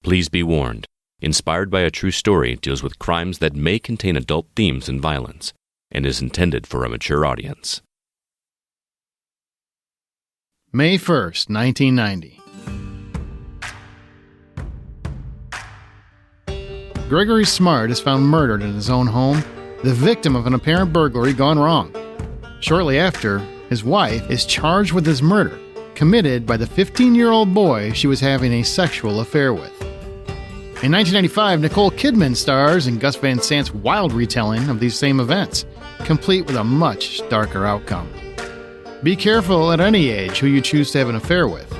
Please be warned. Inspired by a true story deals with crimes that may contain adult themes and violence and is intended for a mature audience. May 1st, 1990. Greggory Smart is found murdered in his own home, the victim of an apparent burglary gone wrong. Shortly after, his wife is charged with his murder, committed by the 15-year-old boy she was having a sexual affair with. In 1995, Nicole Kidman stars in Gus Van Sant's wild retelling of these same events, complete with a much darker outcome. Be careful at any age who you choose to have an affair with,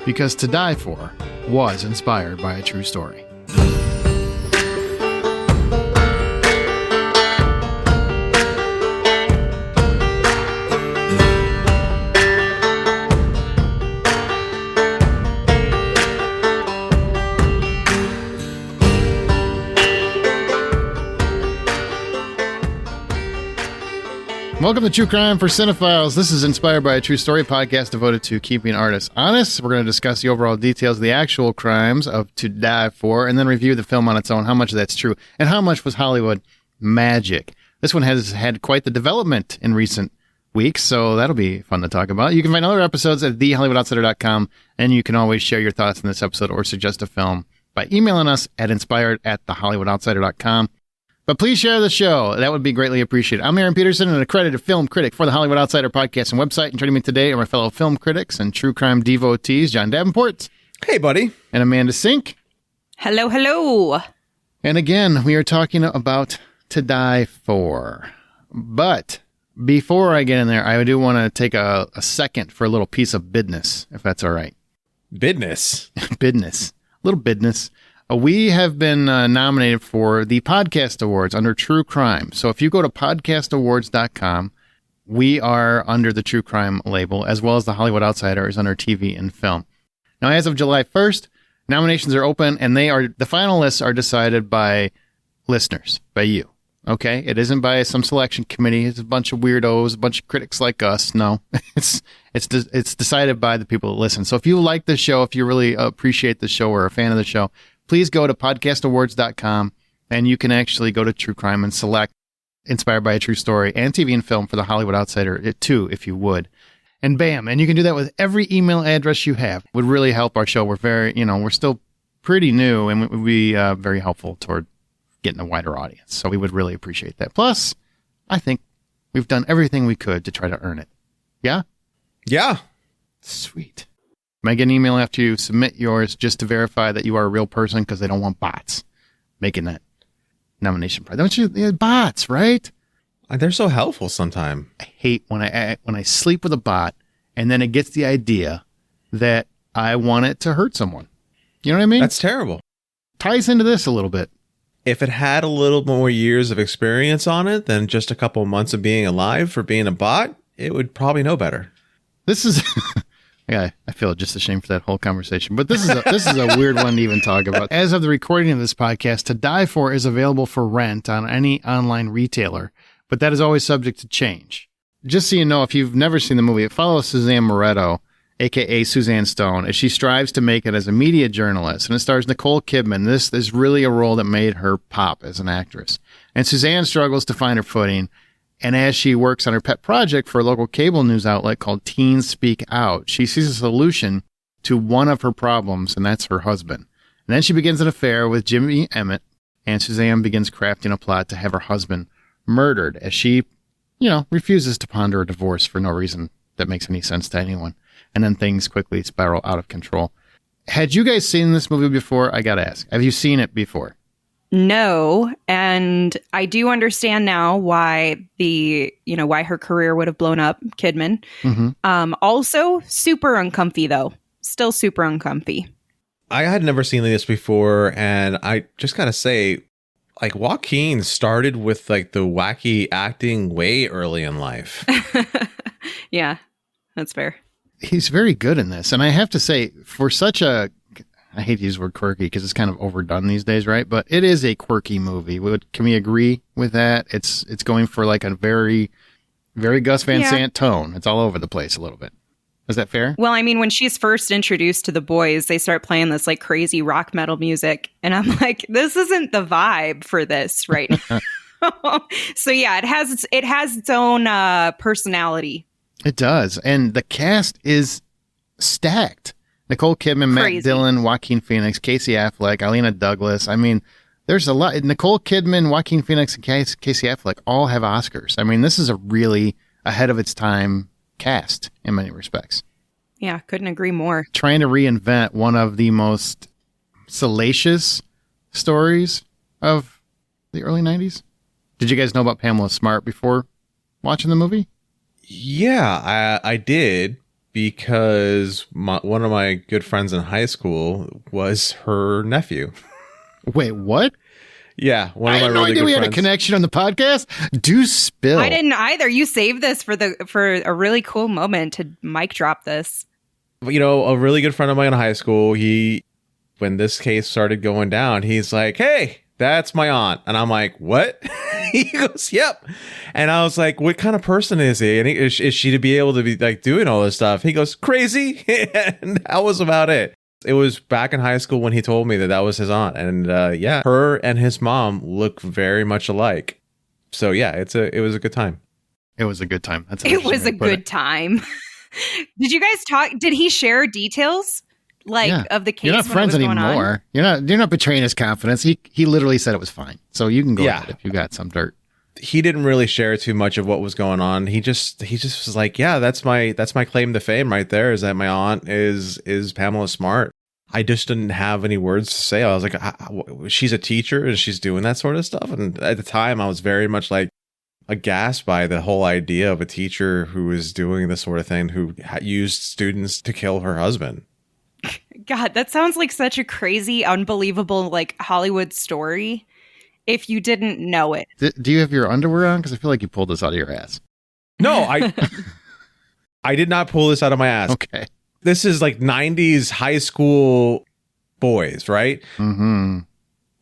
because To Die For was inspired by a true story. Welcome to True Crime for Cinephiles. This is Inspired by a True Story podcast devoted to keeping artists honest. We're going to discuss the overall details of the actual crimes of To Die For, and then review the film on its own, how much of that's true, and how much was Hollywood magic. This one has had quite the development in recent weeks, so that'll be fun to talk about. You can find other episodes at thehollywoodoutsiders.com, and you can always share your thoughts in this episode or suggest a film by emailing us at inspired@thehollywoodoutsiders.com. But please share the show. That would be greatly appreciated. I'm Aaron Peterson, an accredited film critic for the Hollywood Outsider podcast and website. And joining me today are my fellow film critics and true crime devotees, John Davenport. Hey, buddy. And Amanda Sink. Hello, hello. And again, we are talking about To Die For. But before I get in there, I do want to take a second for a little piece of business, if that's all right. Business? Business. A little business. We have been nominated for the Podcast Awards under True Crime. So if you go to podcastawards.com, we are under the True Crime label, as well as the Hollywood Outsider is under TV and film. Now, as of July 1st, nominations are open, and the finalists are decided by listeners, by you. Okay? It isn't by some selection committee. It's a bunch of weirdos, a bunch of critics like us. No, it's decided by the people that listen. So if you like the show, if you really appreciate the show or are a fan of the show, please go to podcastawards.com, and you can actually go to True Crime and select Inspired by a True Story and TV and film for the Hollywood Outsider, too, if you would. And bam, and you can do that with every email address you have. It would really help our show. We're we're still pretty new, and it would be very helpful toward getting a wider audience. So we would really appreciate that. Plus, I think we've done everything we could to try to earn it. Yeah? Yeah. Sweet. You might get an email after you submit yours just to verify that you are a real person, because they don't want bots making that nomination prize. Don't you? Bots, right? They're so helpful sometimes. I hate when I sleep with a bot and then it gets the idea that I want it to hurt someone. You know what I mean? That's terrible. Ties into this a little bit. If it had a little more years of experience on it than just a couple of months of being alive for being a bot, it would probably know better. This is... Yeah, I feel just ashamed for that whole conversation. But this is a weird one to even talk about. As of the recording of this podcast, To Die For is available for rent on any online retailer, but that is always subject to change. Just so you know, if you've never seen the movie, it follows Suzanne Moretto, a.k.a. Suzanne Stone, as she strives to make it as a media journalist. And it stars Nicole Kidman. This is really a role that made her pop as an actress. And Suzanne struggles to find her footing. And as she works on her pet project for a local cable news outlet called Teens Speak Out, she sees a solution to one of her problems, and that's her husband. And then she begins an affair with Jimmy Emmett, and Suzanne begins crafting a plot to have her husband murdered as she, refuses to ponder a divorce for no reason that makes any sense to anyone. And then things quickly spiral out of control. Had you guys seen this movie before? I gotta ask. Have you seen it before? No, and I do understand now why why her career would have blown up, Kidman. Mm-hmm. Also, super uncomfy, though. Still super uncomfy. I had never seen this before, and I just gotta say, Joaquin started with the wacky acting way early in life. Yeah, that's fair. He's very good in this, and I have to say, for such a... I hate to use the word quirky because it's kind of overdone these days, right? But it is a quirky movie. Can we agree with that? It's going for a very, very Gus Van Sant tone. It's all over the place a little bit. Is that fair? Well, I mean, when she's first introduced to the boys, they start playing this like crazy rock metal music. And I'm like, this isn't the vibe for this right now. So yeah, it has its own personality. It does. And the cast is stacked. Nicole Kidman, Crazy. Matt Dillon, Joaquin Phoenix, Casey Affleck, Alina Douglas. I mean, there's a lot. Nicole Kidman, Joaquin Phoenix, and Casey Affleck all have Oscars. I mean, this is a really ahead of its time cast in many respects. Yeah, couldn't agree more. Trying to reinvent one of the most salacious stories of the early 90s. Did you guys know about Pamela Smart before watching the movie? Yeah, I did, because one of my good friends in high school was her nephew. Wait, what? Yeah, one of I my had no really idea good we had a friends. connection on the podcast. Do spill. I didn't either. You saved this for a really cool moment to mic drop this. You know, a really good friend of mine in high school, when this case started going down, he's like, "Hey, that's my aunt." And I'm like, "What?" He goes, "Yep." And I was like, "What kind of person is he? And is she to be able to be like doing all this stuff?" He goes, "Crazy." And that was about it. It was back in high school when he told me that was his aunt. And yeah, her and his mom look very much alike. So yeah, it was a good time. It was a good time. That's It was a good time. Did you guys talk? Did he share details of the case? You're not friends anymore. You're not betraying his confidence. He literally said it was fine. So you can go ahead if you got some dirt. He didn't really share too much of what was going on. He just was like, "Yeah, that's my claim to fame right there, is that my aunt is Pamela Smart." I just didn't have any words to say. I was like, she's a teacher and she's doing that sort of stuff. And at the time, I was very much like aghast by the whole idea of a teacher who was doing this sort of thing, who used students to kill her husband. God, that sounds like such a crazy, unbelievable, like Hollywood story. If you didn't know it. Do you have your underwear on? Because I feel like you pulled this out of your ass. No, I did not pull this out of my ass. Okay. This is like 90s high school boys, right? Mm-hmm.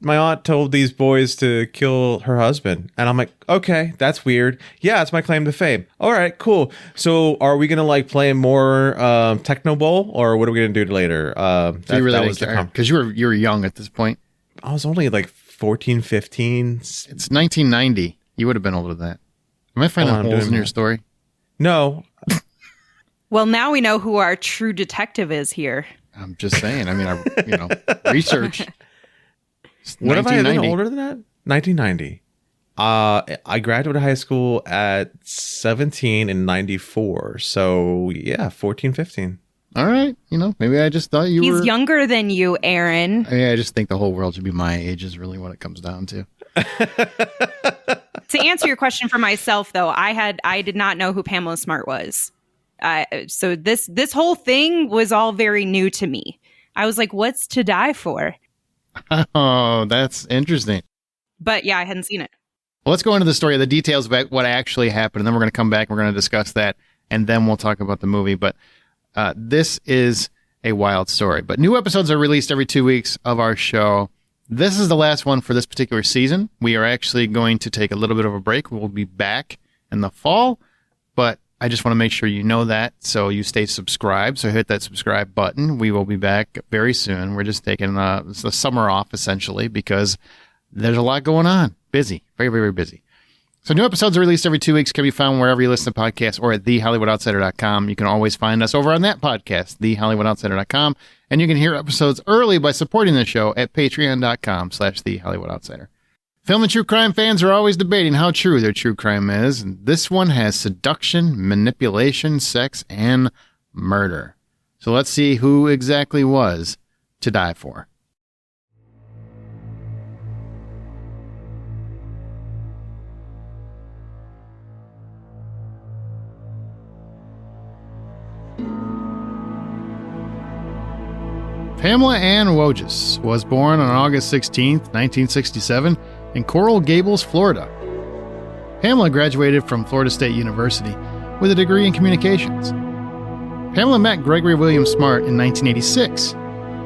My aunt told these boys to kill her husband. And I'm like, okay, that's weird. Yeah, it's my claim to fame. All right, cool. So are we going to like play more Techno Bowl, or what are we going to do later? So you really didn't care? Because you were young at this point. I was only like 14, 15. It's 1990. You would have been older than that. Am I finding holes in your story? No. Well, now we know who our true detective is here. I'm just saying. I mean, research. What have I been older than that? 1990. I graduated high school at 17 in 94. So yeah, 14, 15. All right. Maybe I just thought you were... He's younger than you, Aaron. I just think the whole world should be my age is really what it comes down to. To answer your question for myself, though, I did not know who Pamela Smart was. So this whole thing was all very new to me. I was like, what's to die for? Oh, that's interesting. But yeah, I hadn't seen it. Well, let's go into the story, the details about what actually happened, and then we're going to come back and we're going to discuss that, and then we'll talk about the movie. But this is a wild story. But new episodes are released every 2 weeks of our show. This is the last one for this particular season. We are actually going to take a little bit of a break. We'll be back in the fall, but I just want to make sure you know that, so you stay subscribed. So hit that subscribe button. We will be back very soon. We're just taking the summer off, essentially, because there's a lot going on. Busy. Very, very busy. So new episodes are released every 2 weeks, can be found wherever you listen to podcasts or at thehollywoodoutsiders.com. You can always find us over on that podcast, thehollywoodoutsiders.com. And you can hear episodes early by supporting the show at patreon.com/thehollywoodoutsiders. Film and true crime fans are always debating how true their true crime is, and this one has seduction, manipulation, sex, and murder. So let's see who exactly was to die for. Pamela Ann Wojcik was born on August 16, 1967, in Coral Gables, Florida. Pamela graduated from Florida State University with a degree in communications. Pamela met Greggory William Smart in 1986.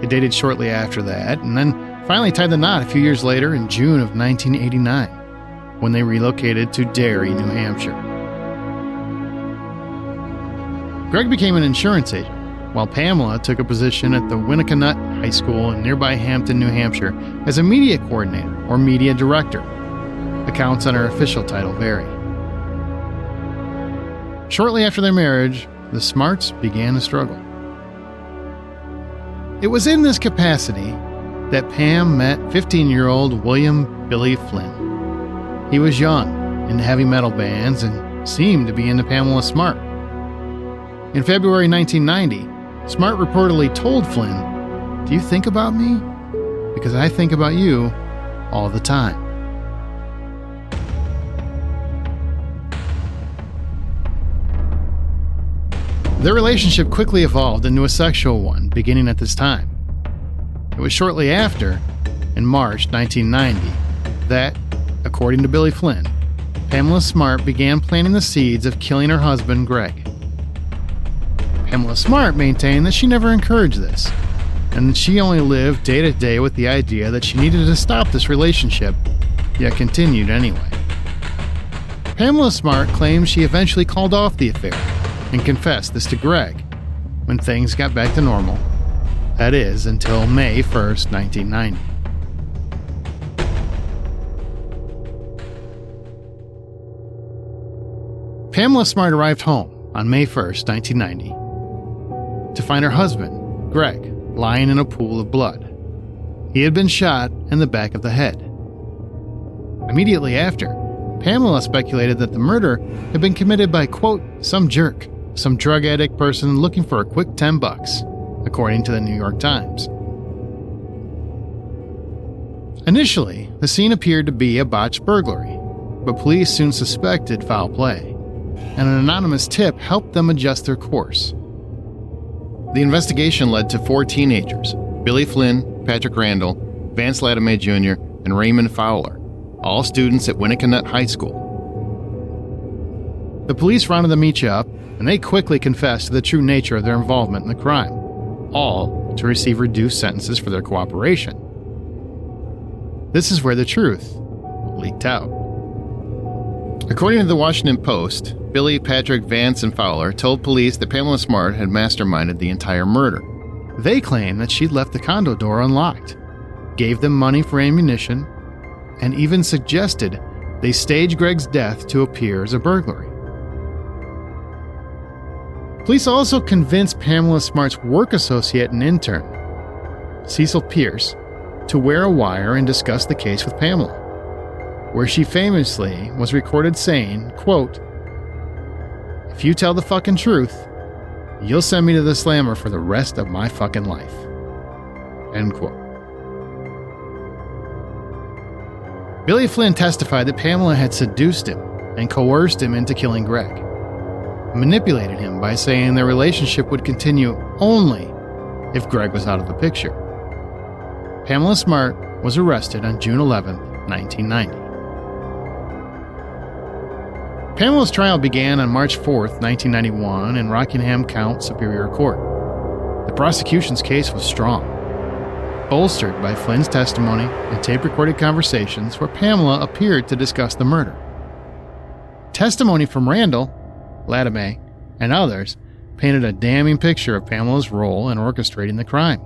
They dated shortly after that, and then finally tied the knot a few years later in June of 1989, when they relocated to Derry, New Hampshire. Greg became an insurance agent, while Pamela took a position at the Winnicott High School in nearby Hampton, New Hampshire, as a media coordinator or media director. Accounts on her official title vary. Shortly after their marriage, the Smarts began to struggle. It was in this capacity that Pam met 15-year-old William Billy Flynn. He was young, into heavy metal bands, and seemed to be into Pamela Smart. In February 1990, Smart reportedly told Flynn, "Do you think about me? Because I think about you all the time." Their relationship quickly evolved into a sexual one beginning at this time. It was shortly after, in March 1990, that, according to Billy Flynn, Pamela Smart began planting the seeds of killing her husband, Greg. Pamela Smart maintained that she never encouraged this, and that she only lived day to day with the idea that she needed to stop this relationship, yet continued anyway. Pamela Smart claims she eventually called off the affair and confessed this to Greg when things got back to normal. That is, until May 1st, 1990. Pamela Smart arrived home on May 1st, 1990, to find her husband, Greg, lying in a pool of blood. He had been shot in the back of the head. Immediately after, Pamela speculated that the murder had been committed by, quote, some jerk, some drug addict person looking for a quick $10, according to the New York Times. Initially, the scene appeared to be a botched burglary, but police soon suspected foul play, and an anonymous tip helped them adjust their course. The investigation led to 4 teenagers, Billy Flynn, Patrick Randall, Vance Lattimore Jr., and Raymond Fowler, all students at Winnicott High School. The police rounded them each up, and they quickly confessed to the true nature of their involvement in the crime, all to receive reduced sentences for their cooperation. This is where the truth leaked out. According to the Washington Post, Billy, Patrick, Vance, and Fowler told police that Pamela Smart had masterminded the entire murder. They claim that she'd left the condo door unlocked, gave them money for ammunition, and even suggested they stage Greg's death to appear as a burglary. Police also convinced Pamela Smart's work associate and intern, Cecil Pierce, to wear a wire and discuss the case with Pamela, where she famously was recorded saying, quote, "If you tell the fucking truth, you'll send me to the slammer for the rest of my fucking life." End quote. Billy Flynn testified that Pamela had seduced him and coerced him into killing Greg, manipulated him by saying their relationship would continue only if Greg was out of the picture. Pamela Smart was arrested on June 11, 1990. Pamela's trial began on March 4th, 1991 in Rockingham County Superior Court. The prosecution's case was strong, bolstered by Flynn's testimony and tape-recorded conversations where Pamela appeared to discuss the murder. Testimony from Randall, Lattimore, and others painted a damning picture of Pamela's role in orchestrating the crime.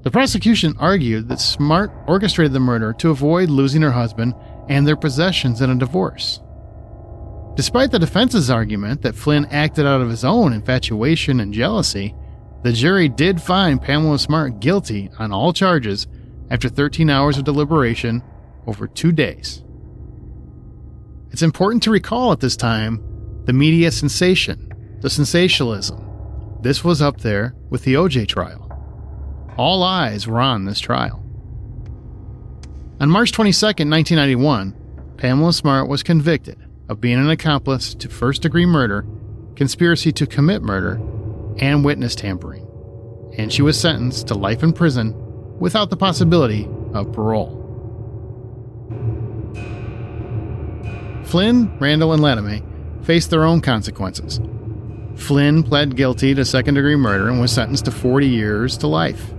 The prosecution argued that Smart orchestrated the murder to avoid losing her husband and their possessions in a divorce. Despite the defense's argument that Flynn acted out of his own infatuation and jealousy, the jury did find Pamela Smart guilty on all charges after 13 hours of deliberation over 2 days. It's important to recall at this time the media sensation, the sensationalism. This was up there with the O.J. trial. All eyes were on this trial. On March 22, 1991, Pamela Smart was convicted of being an accomplice to first-degree murder, conspiracy to commit murder, and witness tampering, and she was sentenced to life in prison without the possibility of parole. Flynn, Randall, and Lattimore faced their own consequences. Flynn pled guilty to second-degree murder and was sentenced to 40 years to life,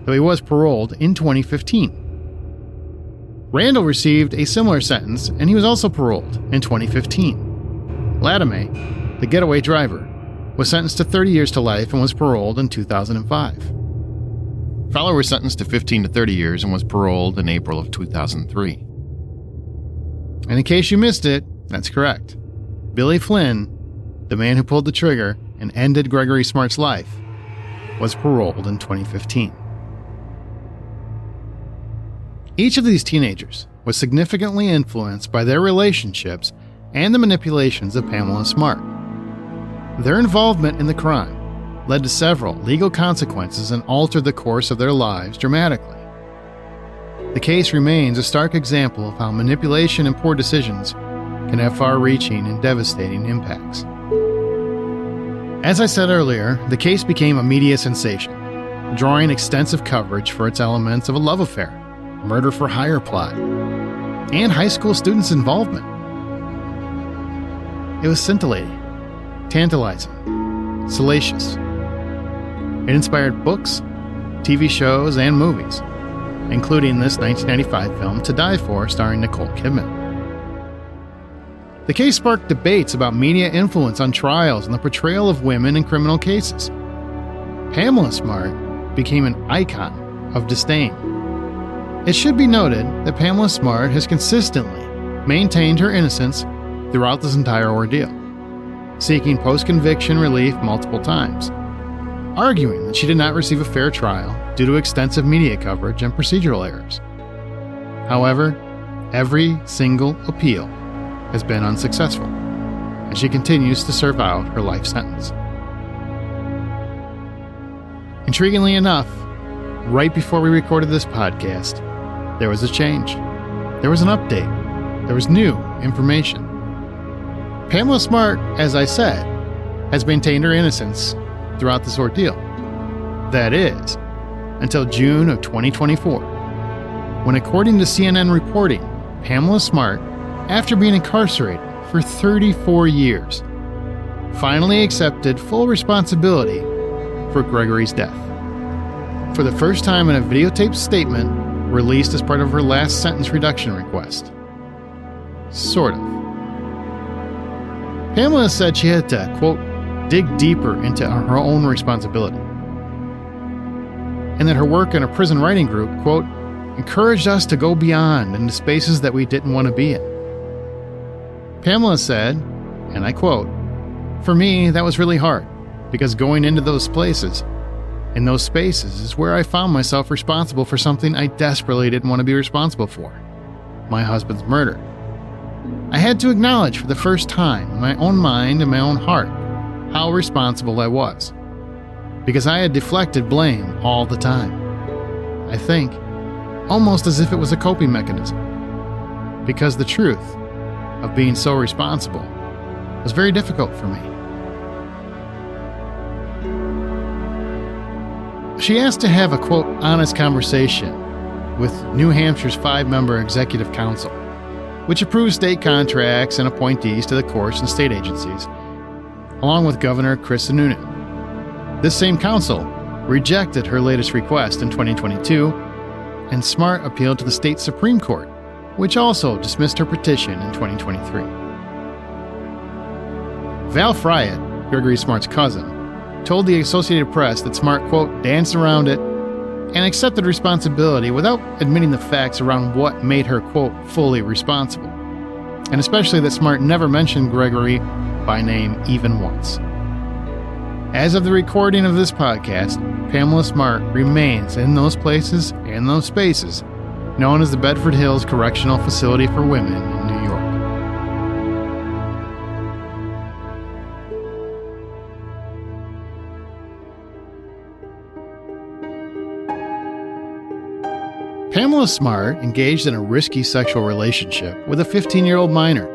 though he was paroled in 2015. Randall received a similar sentence, and he was also paroled in 2015. Latimer, the getaway driver, was sentenced to 30 years to life and was paroled in 2005. Fowler was sentenced to 15 to 30 years and was paroled in April of 2003. And in case you missed it, that's correct. Billy Flynn, the man who pulled the trigger and ended Greggory Smart's life, was paroled in 2015. Each of these teenagers was significantly influenced by their relationships and the manipulations of Pamela Smart. Their involvement in the crime led to several legal consequences and altered the course of their lives dramatically. The case remains a stark example of how manipulation and poor decisions can have far-reaching and devastating impacts. As I said earlier, the case became a media sensation, drawing extensive coverage for its elements of a love affair, murder-for-hire plot, and high school students' involvement. It was scintillating, tantalizing, salacious. It inspired books, TV shows, and movies, including this 1995 film To Die For, starring Nicole Kidman. The case sparked debates about media influence on trials and the portrayal of women in criminal cases. Pamela Smart became an icon of disdain. It should be noted that Pamela Smart has consistently maintained her innocence throughout this entire ordeal, seeking post-conviction relief multiple times, arguing that she did not receive a fair trial due to extensive media coverage and procedural errors. However, every single appeal has been unsuccessful, and she continues to serve out her life sentence. Intriguingly enough, right before we recorded this podcast, there was a change. There was an update. There was new information. Pamela Smart, as I said, has maintained her innocence throughout this ordeal. That is, until June of 2024, when, according to CNN reporting, Pamela Smart, after being incarcerated for 34 years, finally accepted full responsibility for Greggory's death. For the first time in a videotaped statement released as part of her last sentence reduction request. Sort of. Pamela said she had to, quote, dig deeper into her own responsibility, and that her work in a prison writing group, quote, encouraged us to go beyond into spaces that we didn't want to be in. Pamela said, and I quote, "For me, that was really hard, because going into those places, in those spaces, is where I found myself responsible for something I desperately didn't want to be responsible for, my husband's murder. I had to acknowledge for the first time in my own mind and my own heart how responsible I was, because I had deflected blame all the time. I think, almost as if it was a coping mechanism, because the truth of being so responsible was very difficult for me." She asked to have a, quote, honest conversation with New Hampshire's 5-member executive council, which approves state contracts and appointees to the courts and state agencies, along with Governor Chris Sununu. This same council rejected her latest request in 2022, and Smart appealed to the state Supreme Court, which also dismissed her petition in 2023. Val Fryatt, Greggory Smart's cousin, told the Associated Press that Smart, quote, danced around it and accepted responsibility without admitting the facts around what made her, quote, fully responsible, and especially that Smart never mentioned Greggory by name even once. As of the recording of this podcast, Pamela Smart remains in those places and those spaces known as the Bedford Hills Correctional Facility for Women in New York. Pamela Smart engaged in a risky sexual relationship with a 15-year-old minor,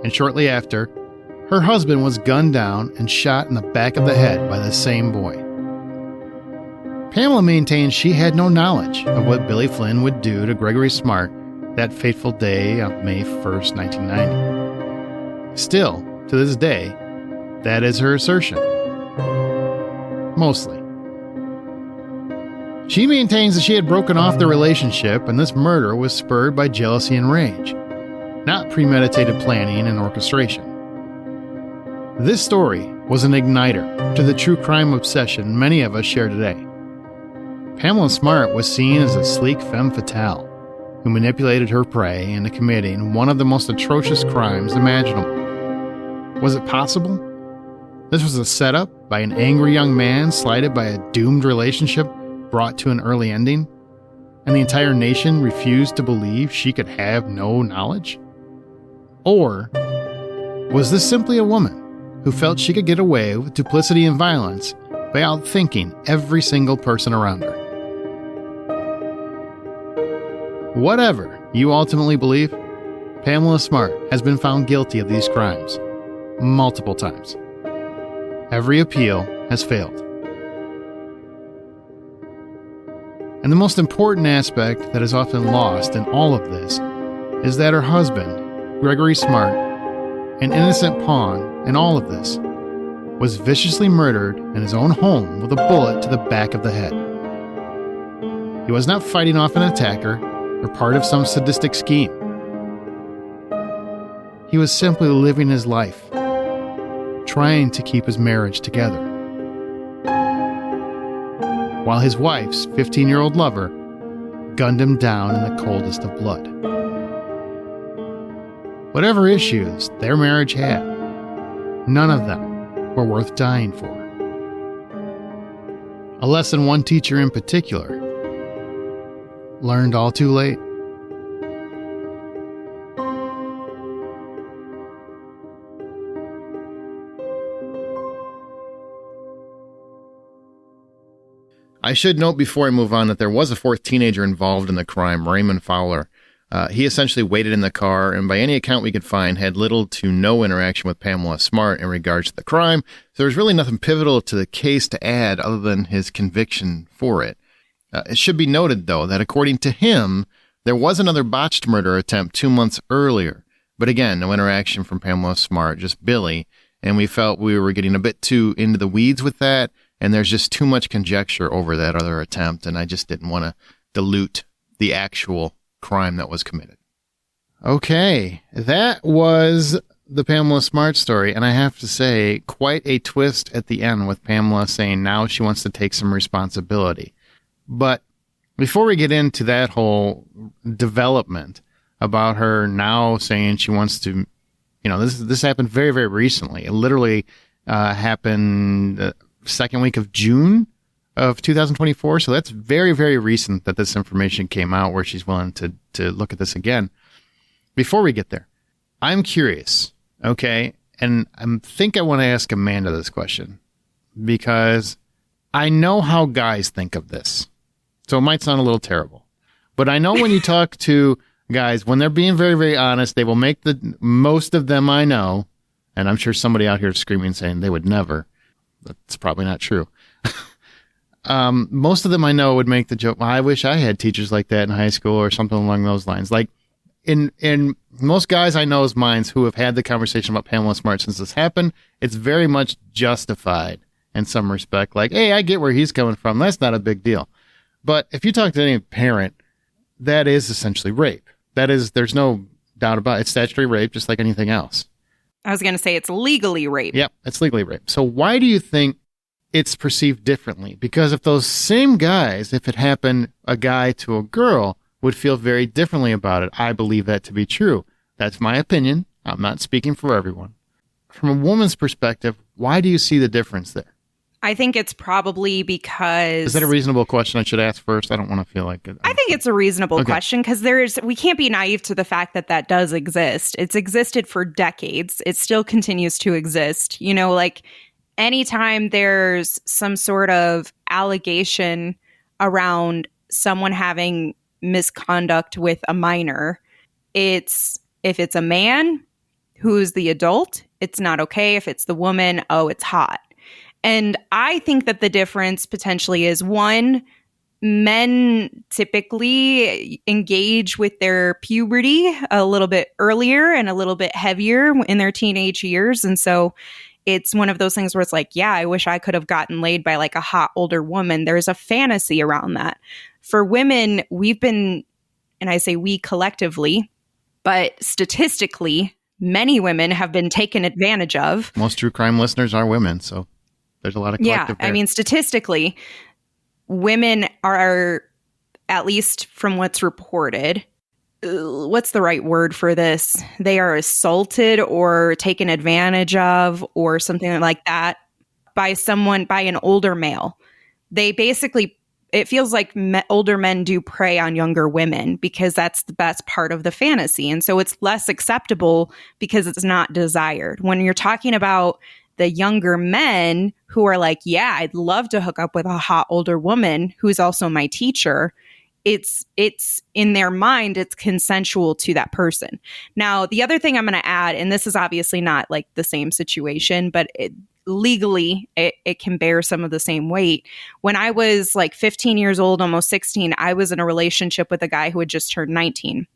and shortly after, her husband was gunned down and shot in the back of the head by the same boy. Pamela maintains she had no knowledge of what Billy Flynn would do to Greggory Smart that fateful day of May 1st, 1990. Still, to this day, that is her assertion. Mostly. She maintains that she had broken off the relationship and this murder was spurred by jealousy and rage, not premeditated planning and orchestration. This story was an igniter to the true crime obsession many of us share today. Pamela Smart was seen as a sleek femme fatale who manipulated her prey into committing one of the most atrocious crimes imaginable. Was it possible? This was a setup by an angry young man slighted by a doomed relationship brought to an early ending, and the entire nation refused to believe she could have no knowledge? Or was this simply a woman who felt she could get away with duplicity and violence by outthinking every single person around her? Whatever you ultimately believe, Pamela Smart has been found guilty of these crimes multiple times. Every appeal has failed. And the most important aspect that is often lost in all of this is that her husband, Greggory Smart, an innocent pawn in all of this, was viciously murdered in his own home with a bullet to the back of the head. He was not fighting off an attacker or part of some sadistic scheme. He was simply living his life, trying to keep his marriage together, while his wife's 15-year-old lover gunned him down in the coldest of blood. Whatever issues their marriage had, none of them were worth dying for. A lesson one teacher in particular learned all too late. I should note before I move on that there was a fourth teenager involved in the crime, Raymond Fowler. He essentially waited in the car and by any account we could find had little to no interaction with Pamela Smart in regards to the crime. So there's really nothing pivotal to the case to add other than his conviction for it. It should be noted, though, that according to him, there was another botched murder attempt 2 months earlier. But again, no interaction from Pamela Smart, just Billy. And we felt we were getting a bit too into the weeds with that. And there's just too much conjecture over that other attempt. And I just didn't want to dilute the actual crime that was committed. Okay, that was the Pamela Smart story. And I have to say, quite a twist at the end with Pamela saying now she wants to take some responsibility. But before we get into that whole development about her now saying she wants to, this happened very, very recently. It literally happened the second week of June of 2024. So that's very, very recent that this information came out where she's willing to look at this again. Before we get there, I'm curious, okay? And I think I want to ask Amanda this question because I know how guys think of this. So it might sound a little terrible, but I know when you talk to guys, when they're being very, very honest, they will make most of them I know, and I'm sure somebody out here is screaming saying they would never. That's probably not true. Most of them I know would make the joke, well, I wish I had teachers like that in high school or something along those lines. Like in most guys I know's minds who have had the conversation about Pamela Smart since this happened, it's very much justified in some respect. Like, hey, I get where he's coming from. That's not a big deal. But if you talk to any parent, that is essentially rape. That is, there's no doubt about it. It's statutory rape, just like anything else. I was going to say it's legally rape. Yep, it's legally rape. So why do you think it's perceived differently? Because if those same guys, if it happened a guy to a girl, would feel very differently about it. I believe that to be true. That's my opinion. I'm not speaking for everyone. From a woman's perspective, why do you see the difference there? I think it's probably because... Is that a reasonable question I should ask first? I don't want to feel like it. I think it's a reasonable question because we can't be naive to the fact that does exist. It's existed for decades. It still continues to exist. Like anytime there's some sort of allegation around someone having misconduct with a minor, if it's a man who's the adult, it's not okay. If it's the woman, oh, it's hot. And I think that the difference potentially is, one, men typically engage with their puberty a little bit earlier and a little bit heavier in their teenage years. And so it's one of those things where it's like, yeah, I wish I could have gotten laid by like a hot older woman. There's a fantasy around that. For women, we've been, and I say we collectively, but statistically, many women have been taken advantage of. Most true crime listeners are women, so there's a lot of collective there. I mean, statistically, women are, at least from what's reported, what's the right word for this? They are assaulted or taken advantage of or something like that by an older male. They basically, it feels like older men do prey on younger women because that's the best part of the fantasy. And so it's less acceptable because it's not desired. When you're talking about the younger men who are like, yeah, I'd love to hook up with a hot older woman who's also my teacher, it's in their mind, it's consensual to that person. Now, the other thing I'm going to add, and this is obviously not like the same situation, but legally, it can bear some of the same weight. When I was like 15 years old, almost 16, I was in a relationship with a guy who had just turned 19.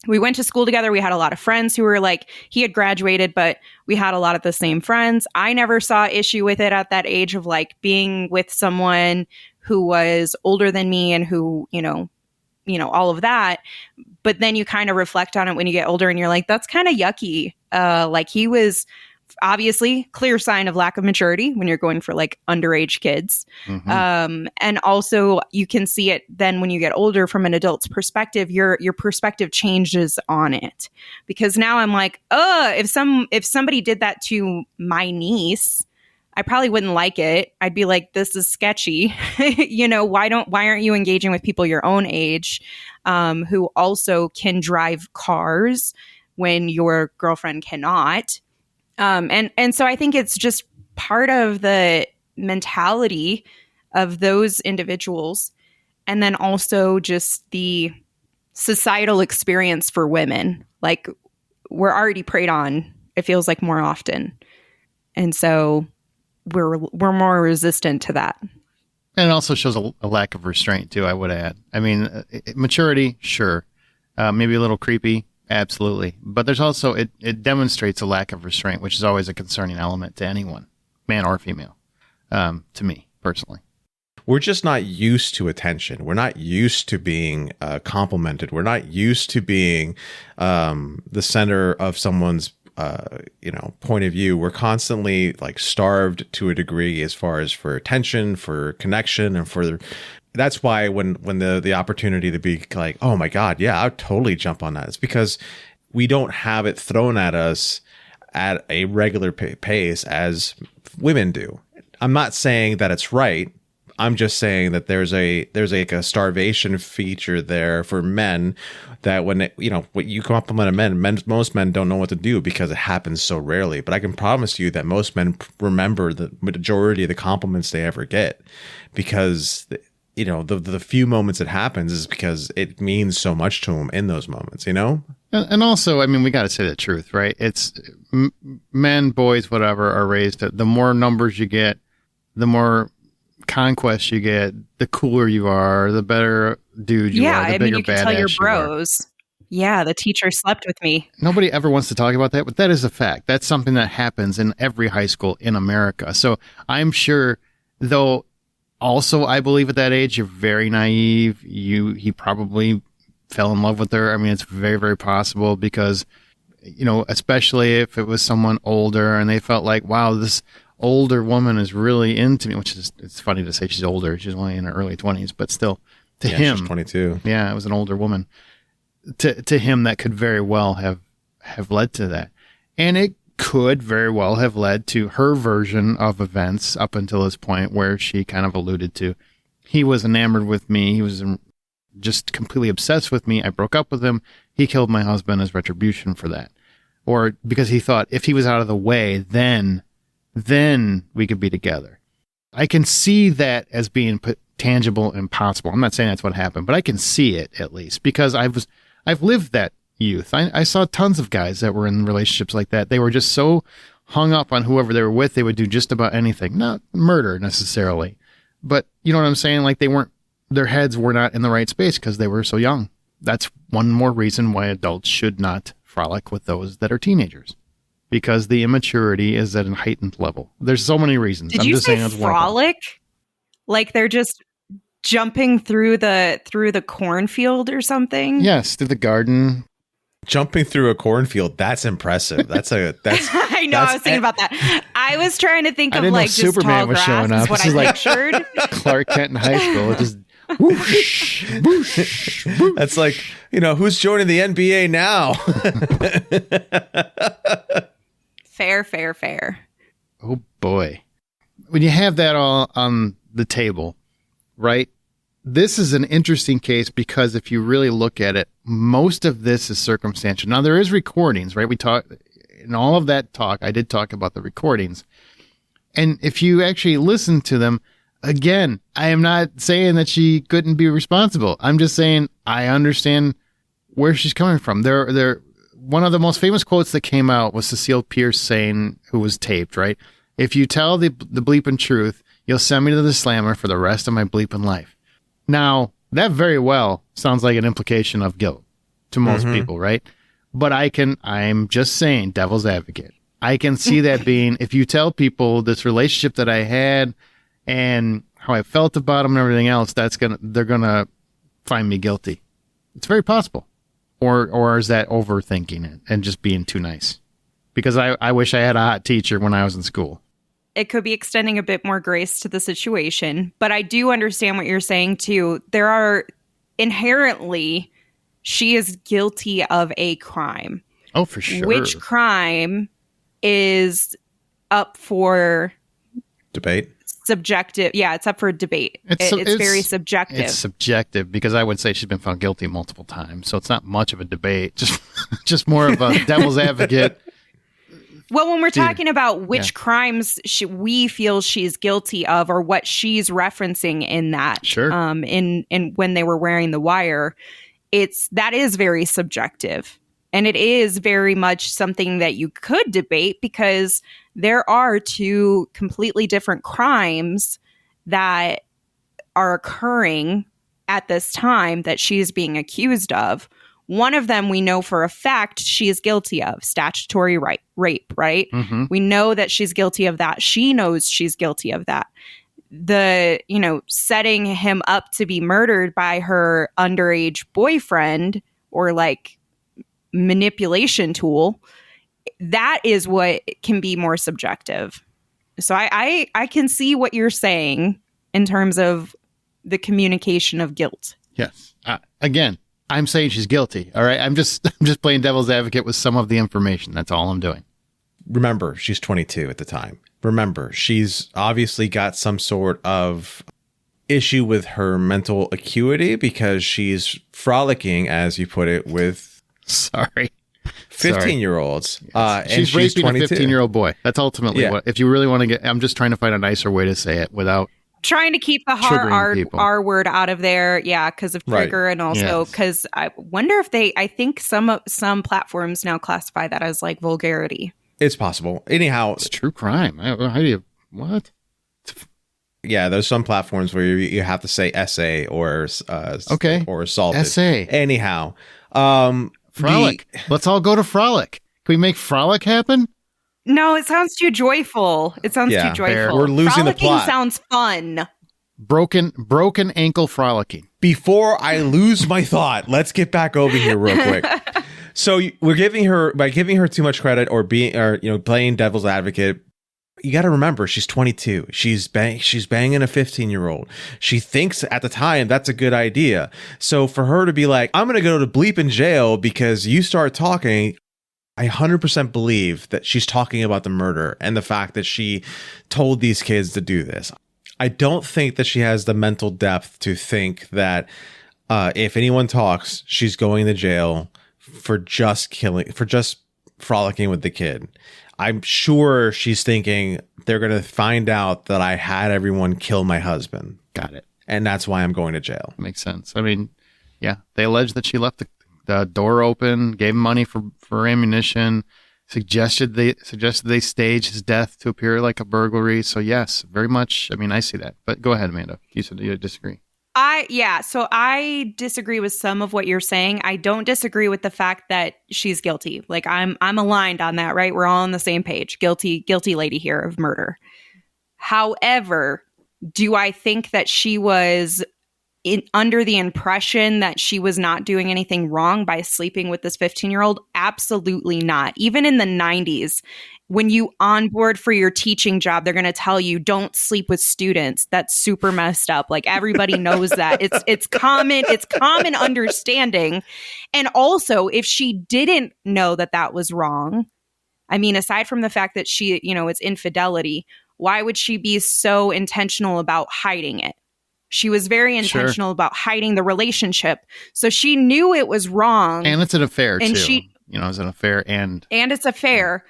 We went to school together. We had a lot of friends who were like, he had graduated, but we had a lot of the same friends. I never saw issue with it at that age of like being with someone who was older than me and who, you know, all of that. But then you kind of reflect on it when you get older and you're like, that's kind of yucky. Like he was obviously clear sign of lack of maturity when you're going for like underage kids. Mm-hmm. And also you can see it then when you get older from an adult's perspective, your perspective changes on it. Because now I'm like, if somebody did that to my niece, I probably wouldn't like it. I'd be like, this is sketchy. You know, why aren't you engaging with people your own age, who also can drive cars when your girlfriend cannot? And so I think it's just part of the mentality of those individuals. And then also just the societal experience for women. Like we're already preyed on, it feels like, more often. And so we're more resistant to that. And it also shows a lack of restraint too, I would add. I mean, maturity, sure. Maybe a little creepy, absolutely. But there's also, it demonstrates a lack of restraint, which is always a concerning element to anyone, man or female, to me personally. We're just not used to attention. We're not used to being complimented. We're not used to being the center of someone's point of view. We're constantly like starved to a degree as far as for attention, for connection, and that's why when the opportunity to be like, oh my God, yeah, I'd totally jump on that. It's because we don't have it thrown at us at a regular pace as women do. I'm not saying that it's right. I'm just saying that there's like a starvation feature there for men that when when you compliment a man, most men don't know what to do because it happens so rarely. But I can promise you that most men remember the majority of the compliments they ever get because the few moments it happens is because it means so much to them in those moments. And also, I mean, we got to say the truth, right? It's men, boys, whatever, are raised that the more numbers you get, the more conquest you get, the cooler you are, the better dude you are, the bigger badass you are. Yeah, I mean, you can tell your bros. Yeah, the teacher slept with me. Nobody ever wants to talk about that, but that is a fact. That's something that happens in every high school in America. So I'm sure, though, also I believe at that age, you're very naive. He probably fell in love with her. I mean, it's very, very possible because, especially if it was someone older and they felt like, wow, this older woman is really into me, which is, it's funny to say she's older. She's only in her early 20s, but still to him, she's 22. Yeah, it was an older woman. To him, that could very well have led to that. And it could very well have led to her version of events up until this point where she kind of alluded to, he was enamored with me. He was just completely obsessed with me. I broke up with him. He killed my husband as retribution for that. Or because he thought if he was out of the way, then we could be together. I can see that as being tangible and possible. I'm not saying that's what happened, but I can see it at least because I've lived that youth. I saw tons of guys that were in relationships like that. They were just so hung up on whoever they were with, they would do just about anything. Not murder necessarily, but you know what I'm saying? Like their heads were not in the right space because they were so young. That's one more reason why adults should not frolic with those that are teenagers. because the immaturity is at a heightened level. There's so many reasons. Did you say frolic? Like they're just jumping through the cornfield or something? Yes, through the garden. Jumping through a cornfield, that's impressive. That's I know, I was thinking about that. I was trying to think of like just Superman tall was grass showing up. is what This is I like pictured. Clark Kent in high school. It just whoosh, whoosh, whoosh. That's like, who's joining the NBA now? Fair. Oh boy. When you have that all on the table, right? This is an interesting case because if you really look at it, most of this is circumstantial. Now there is recordings, right? We talk in all of that talk. I did talk about the recordings. And if you actually listen to them, again, I am not saying that she couldn't be responsible. I'm just saying I understand where she's coming from. One of the most famous quotes that came out was Cecile Pierce saying, who was taped, right? If you tell the bleeping truth, you'll send me to the slammer for the rest of my bleeping life. Now, that very well sounds like an implication of guilt to most people, right? But I'm just saying, devil's advocate. I can see that being, if you tell people this relationship that I had and how I felt about them and everything else, they're gonna find me guilty. It's very possible. Or is that overthinking it and just being too nice? Because I wish I had a hot teacher when I was in school. It could be extending a bit more grace to the situation, but I do understand what you're saying too. There are inherently, she is guilty of a crime. Oh, for sure. Which crime is up for debate? Subjective. Yeah, it's up for debate. It's very subjective. It's subjective because I would say she's been found guilty multiple times. So it's not much of a debate, just more of a devil's advocate. Well, when we're talking about which crimes we feel she's guilty of or what she's referencing in that, sure. in when they were wearing the wire, that is very subjective. And it is very much something that you could debate because there are two completely different crimes that are occurring at this time that she is being accused of. One of them we know for a fact she is guilty of, statutory rape, right? Mm-hmm. We know that she's guilty of that. She knows she's guilty of that. Setting him up to be murdered by her underage boyfriend or like manipulation tool, that is what can be more subjective. So I can see what you're saying in terms of the communication of guilt. Yes. Again, I'm saying she's guilty. All right. I'm just playing devil's advocate with some of the information. That's all I'm doing. Remember, she's 22 at the time. Remember, she's obviously got some sort of issue with her mental acuity because she's frolicking, as you put it, with 15-year-olds. Yes. She's raping 22. A 15-year-old boy. That's ultimately what, if you really want to get, I'm just trying to find a nicer way to say it without trying to keep the R word out of there. Yeah. Because of trigger and also because I wonder if I think some platforms now classify that as like vulgarity. It's possible. Anyhow, it's true crime. How do you, what? Yeah, there's some platforms where you have to say essay or assaulted. Essay. Anyhow, frolic. Let's all go to frolic. Can we make frolic happen? No, it sounds too joyful. Too joyful. Fair. We're losing Frolicking the plot. Sounds fun. Broken ankle frolicking. Before I lose my thought, let's get back over here real quick. So we're giving her too much credit or playing devil's advocate. You got to remember, she's 22. She's banging a 15-year-old. She thinks at the time that's a good idea. So for her to be like, I'm going to go to bleep in jail because you start talking, I 100% believe that she's talking about the murder and the fact that she told these kids to do this. I don't think that she has the mental depth to think that if anyone talks, she's going to jail for just frolicking with the kid. I'm sure she's thinking they're going to find out that I had everyone kill my husband. Got it. And that's why I'm going to jail. Makes sense. I mean, yeah, they allege that she left the door open, gave him money for ammunition, suggested they stage his death to appear like a burglary. So yes, very much. I mean, I see that. But go ahead, Amanda. You said you disagree. So I disagree with some of what you're saying. I don't disagree with the fact that she's guilty. Like I'm aligned on that, right? We're all on the same page. Guilty lady here of murder. However, do I think that she was under the impression that she was not doing anything wrong by sleeping with this 15-year-old? Absolutely not. Even in the 90s, when you onboard for your teaching job, they're going to tell you don't sleep with students. That's super messed up. Like everybody knows that. It's common understanding. And also, if she didn't know that that was wrong, I mean, aside from the fact that she, it's infidelity, why would she be so intentional about hiding it? She was very intentional about hiding the relationship. So she knew it was wrong. And it's an affair, and too. It's an affair and it's a affair.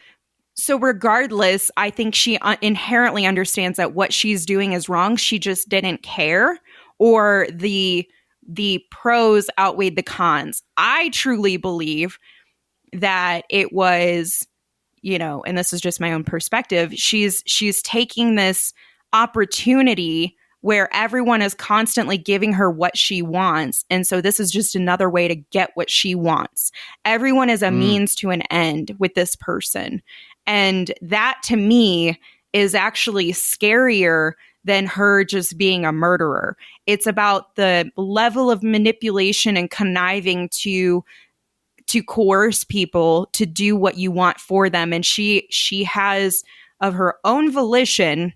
So regardless, I think she inherently understands that what she's doing is wrong. She just didn't care, or the pros outweighed the cons. I truly believe that it was, and this is just my own perspective, she's taking this opportunity where everyone is constantly giving her what she wants. And so this is just another way to get what she wants. Everyone is a means to an end with this person. And that to me is actually scarier than her just being a murderer. It's about the level of manipulation and conniving to coerce people to do what you want for them. And she has, of her own volition,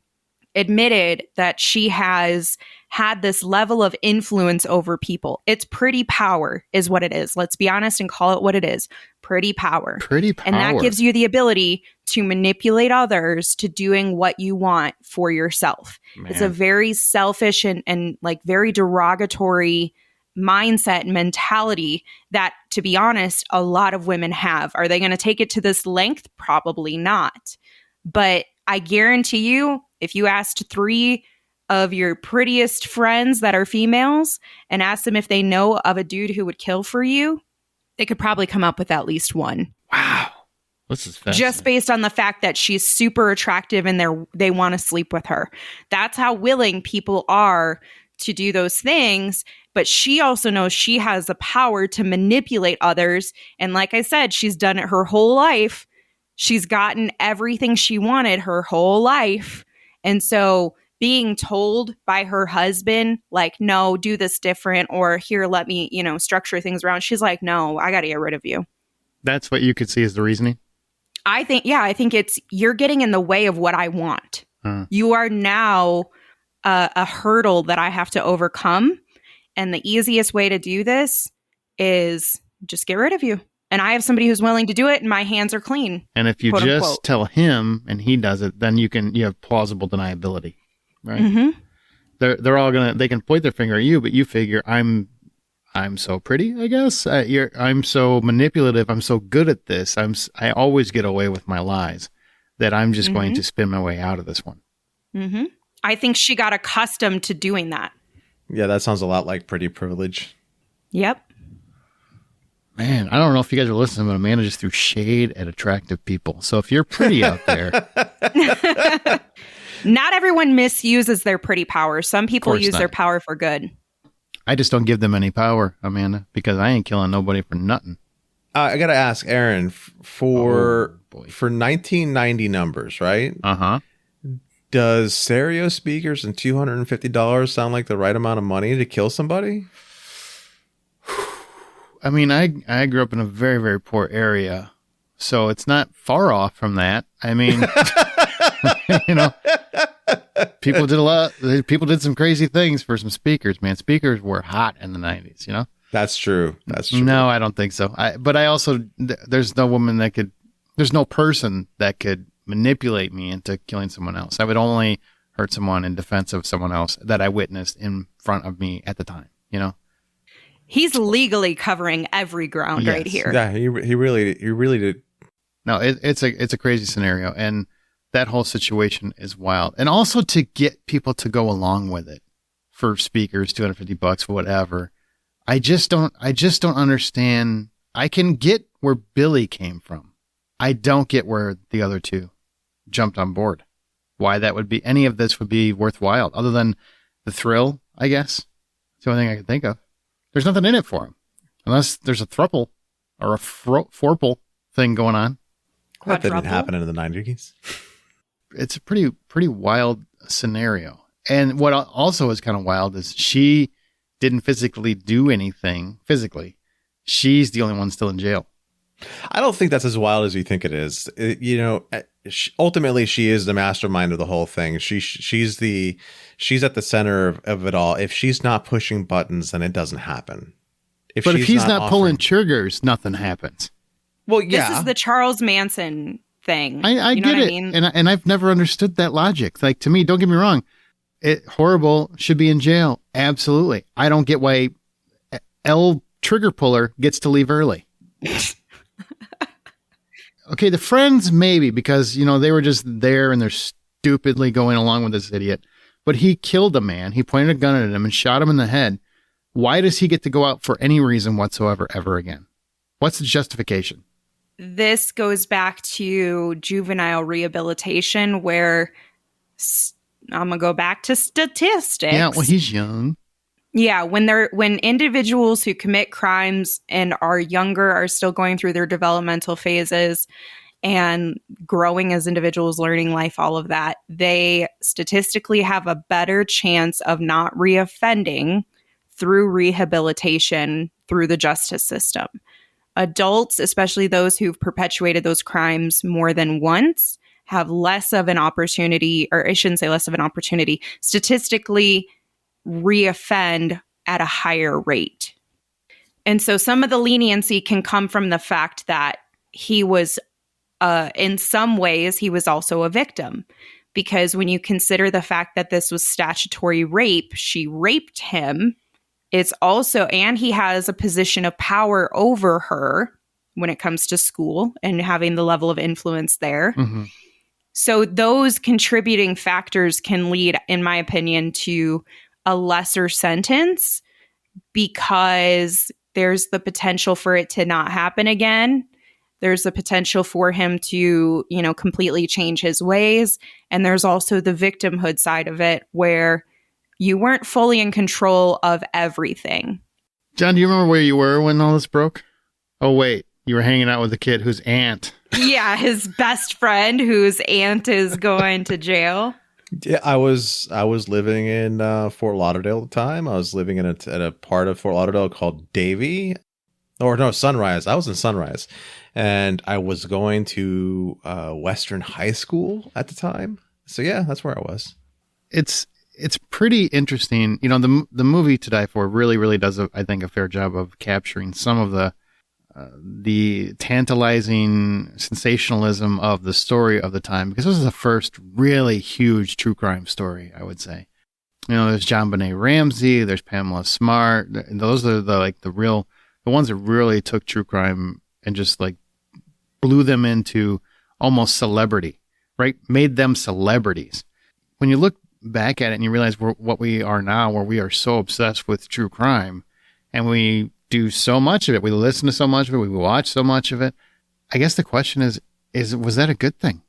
admitted that she has had this level of influence over people. It's pretty power is what it is. Let's be honest and call it what it is. Pretty power. Pretty power. And that gives you the ability to manipulate others to doing what you want for yourself. Man. It's a very selfish and like very derogatory mindset and mentality that, to be honest, a lot of women have. Are they going to take it to this length? Probably not. But I guarantee you, if you asked 3 of your prettiest friends that are females and asked them if they know of a dude who would kill for you, they could probably come up with at least one. Wow. This is fascinating. Just based on the fact that she's super attractive and they want to sleep with her. That's how willing people are to do those things. But she also knows she has the power to manipulate others. And like I said, she's done it her whole life. She's gotten everything she wanted her whole life. And so being told by her husband, like, no, do this different, or here, let me, structure things around. She's like, no, I got to get rid of you. That's what you could see as the reasoning? I think it's, you're getting in the way of what I want. You are now a hurdle that I have to overcome. And the easiest way to do this is just get rid of you. And I have somebody who's willing to do it, and my hands are clean. And if you just tell him and he does it, then you have plausible deniability, right? Mm-hmm. They're all they can point their finger at you, but you figure I'm so pretty, I guess. I'm so manipulative. I'm so good at this. I always get away with my lies that I'm just going to spin my way out of this one. Mm-hmm. I think she got accustomed to doing that. Yeah, that sounds a lot like pretty privilege. Yep. Man, I don't know if you guys are listening, but Amanda just threw shade at attractive people. So if you're pretty out there. Not everyone misuses their pretty power. Some people use their power for good. I just don't give them any power, Amanda, because I ain't killing nobody for nothing. I got to ask Aaron, for 1990 numbers, right? Uh-huh. Does stereo speakers and $250 sound like the right amount of money to kill somebody? I mean, I grew up in a very, very poor area, so it's not far off from that. I mean, people did some crazy things for some speakers, man. Speakers were hot in the 90s, That's true. No, I don't think so. But I also, there's no person that could manipulate me into killing someone else. I would only hurt someone in defense of someone else that I witnessed in front of me at the time, He's legally covering every ground right here. Yeah, he really did. No, it's a crazy scenario, and that whole situation is wild. And also to get people to go along with it for speakers, $250, whatever. I just don't understand. I can get where Billy came from. I don't get where the other two jumped on board. Why that would be, any of this would be worthwhile, other than the thrill, I guess. It's the only thing I can think of. There's nothing in it for him. Unless there's a thruple or a fourple thing going on. That didn't Quadruple? happen in the 90s. It's a pretty wild scenario. And what also is kind of wild is she didn't physically do anything physically. She's the only one still in jail. I don't think that's as wild as you think it is. Ultimately, she is the mastermind of the whole thing. She's at the center of it all. If she's not pushing buttons, then it doesn't happen. If he's not pulling triggers, nothing happens. Well, yeah. This is the Charles Manson thing. I you know get what it. I mean? And I've never understood that logic. Like, to me, don't get me wrong. Horrible, should be in jail. Absolutely. I don't get why L trigger puller gets to leave early. Okay, the friends maybe, because, they were just there and they're stupidly going along with this idiot. But he killed a man. He pointed a gun at him and shot him in the head. Why does he get to go out for any reason whatsoever ever again? What's the justification? This goes back to juvenile rehabilitation, where I'm going to go back to statistics. Yeah, well, he's young. Yeah, when individuals who commit crimes and are younger are still going through their developmental phases and growing as individuals, learning life, all of that, they statistically have a better chance of not reoffending through rehabilitation through the justice system. Adults, especially those who've perpetuated those crimes more than once, have less of an opportunity, or I shouldn't say less of an opportunity, statistically reoffend at a higher rate. And so some of the leniency can come from the fact that he was, in some ways, he was also a victim. Because when you consider the fact that this was statutory rape, she raped him. It's also, and he has a position of power over her when it comes to school and having the level of influence there. Mm-hmm. So those contributing factors can lead, in my opinion, to a lesser sentence, because there's the potential for it to not happen again. There's the potential for him to, completely change his ways. And there's also the victimhood side of it, where you weren't fully in control of everything. John, do you remember where you were when all this broke? Oh, wait. You were hanging out with a kid whose aunt. Yeah, his best friend whose aunt is going to jail. Yeah, I was living in Fort Lauderdale at the time. I was living in a part of Fort Lauderdale called Davie. Or no, Sunrise. I was in Sunrise. And I was going to Western High School at the time. So yeah, that's where I was. It's pretty interesting. The movie To Die For really, really does, I think, a fair job of capturing some of the tantalizing sensationalism of the story of the time, because this is the first really huge true crime story, I would say. There's John Benet Ramsey, there's Pamela Smart. Those are the ones that really took true crime and just blew them into almost celebrity, right? Made them celebrities. When you look back at it and you realize what we are now, where we are so obsessed with true crime and we do so much of it, we listen to so much of it, we watch so much of it. I guess the question is was that a good thing?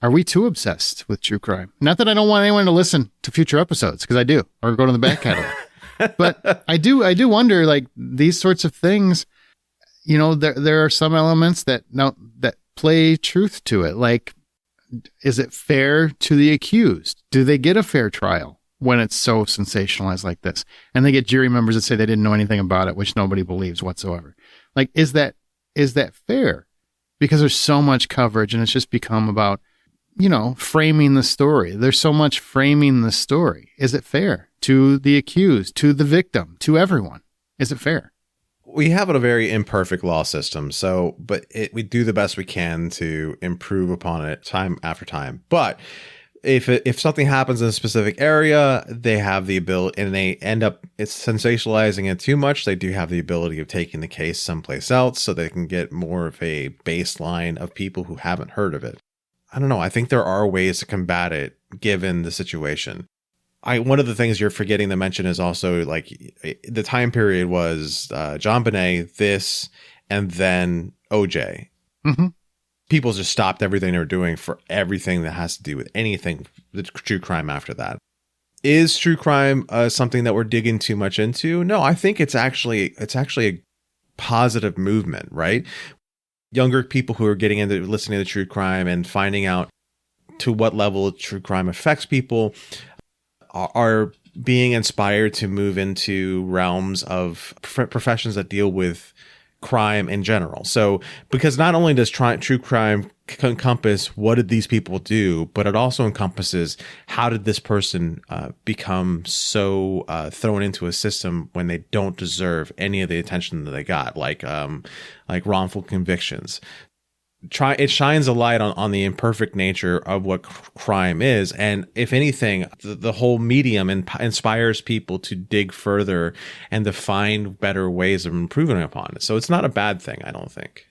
Are we too obsessed with true crime? Not that I don't want anyone to listen to future episodes, because I do, or go to the back catalog. But I do wonder, these sorts of things, there are some elements that play truth to it. Is it fair to the accused? Do they get a fair trial when it's so sensationalized like this? And they get jury members that say they didn't know anything about it, which nobody believes whatsoever. Is that fair? Because there's so much coverage and it's just become about, framing the story. There's so much framing the story. Is it fair to the accused, to the victim, to everyone? Is it fair? We have a very imperfect law system, but we do the best we can to improve upon it time after time. But if something happens in a specific area, they have the ability, and they end up sensationalizing it too much, they do have the ability of taking the case someplace else so they can get more of a baseline of people who haven't heard of it. I don't know. I think there are ways to combat it given the situation. One of the things you're forgetting to mention is also the time period was John Benet, this, and then OJ. Mm-hmm. People just stopped everything they were doing for everything that has to do with anything, the true crime after that. Is true crime something that we're digging too much into? No, I think it's actually a positive movement, right? Younger people who are getting into listening to true crime and finding out to what level true crime affects people are being inspired to move into realms of professions that deal with crime in general. So, because not only does true crime encompass what did these people do, but it also encompasses how did this person become so thrown into a system when they don't deserve any of the attention that they got, like wrongful convictions. It shines a light on the imperfect nature of what crime is, and if anything, the whole medium inspires people to dig further and to find better ways of improving upon it. So it's not a bad thing, I don't think.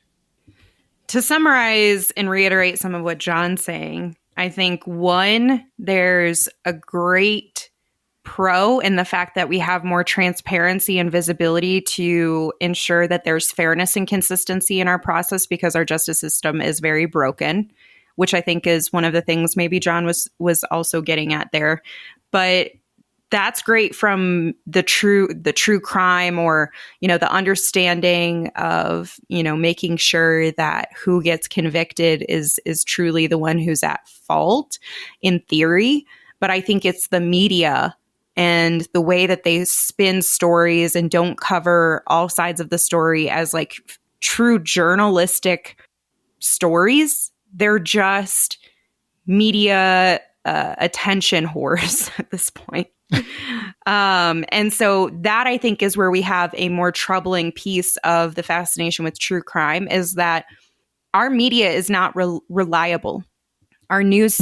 To summarize and reiterate some of what John's saying, I think one, there's a great pro in the fact that we have more transparency and visibility to ensure that there's fairness and consistency in our process, because our justice system is very broken, which I think is one of the things maybe John was also getting at there. But that's great from the true crime, or, the understanding of, making sure that who gets convicted is truly the one who's at fault in theory. But I think it's the media and the way that they spin stories and don't cover all sides of the story as like true journalistic stories. They're just media attention whores at this point. And so that, I think, is where we have a more troubling piece of the fascination with true crime, is that our media is not reliable. Our news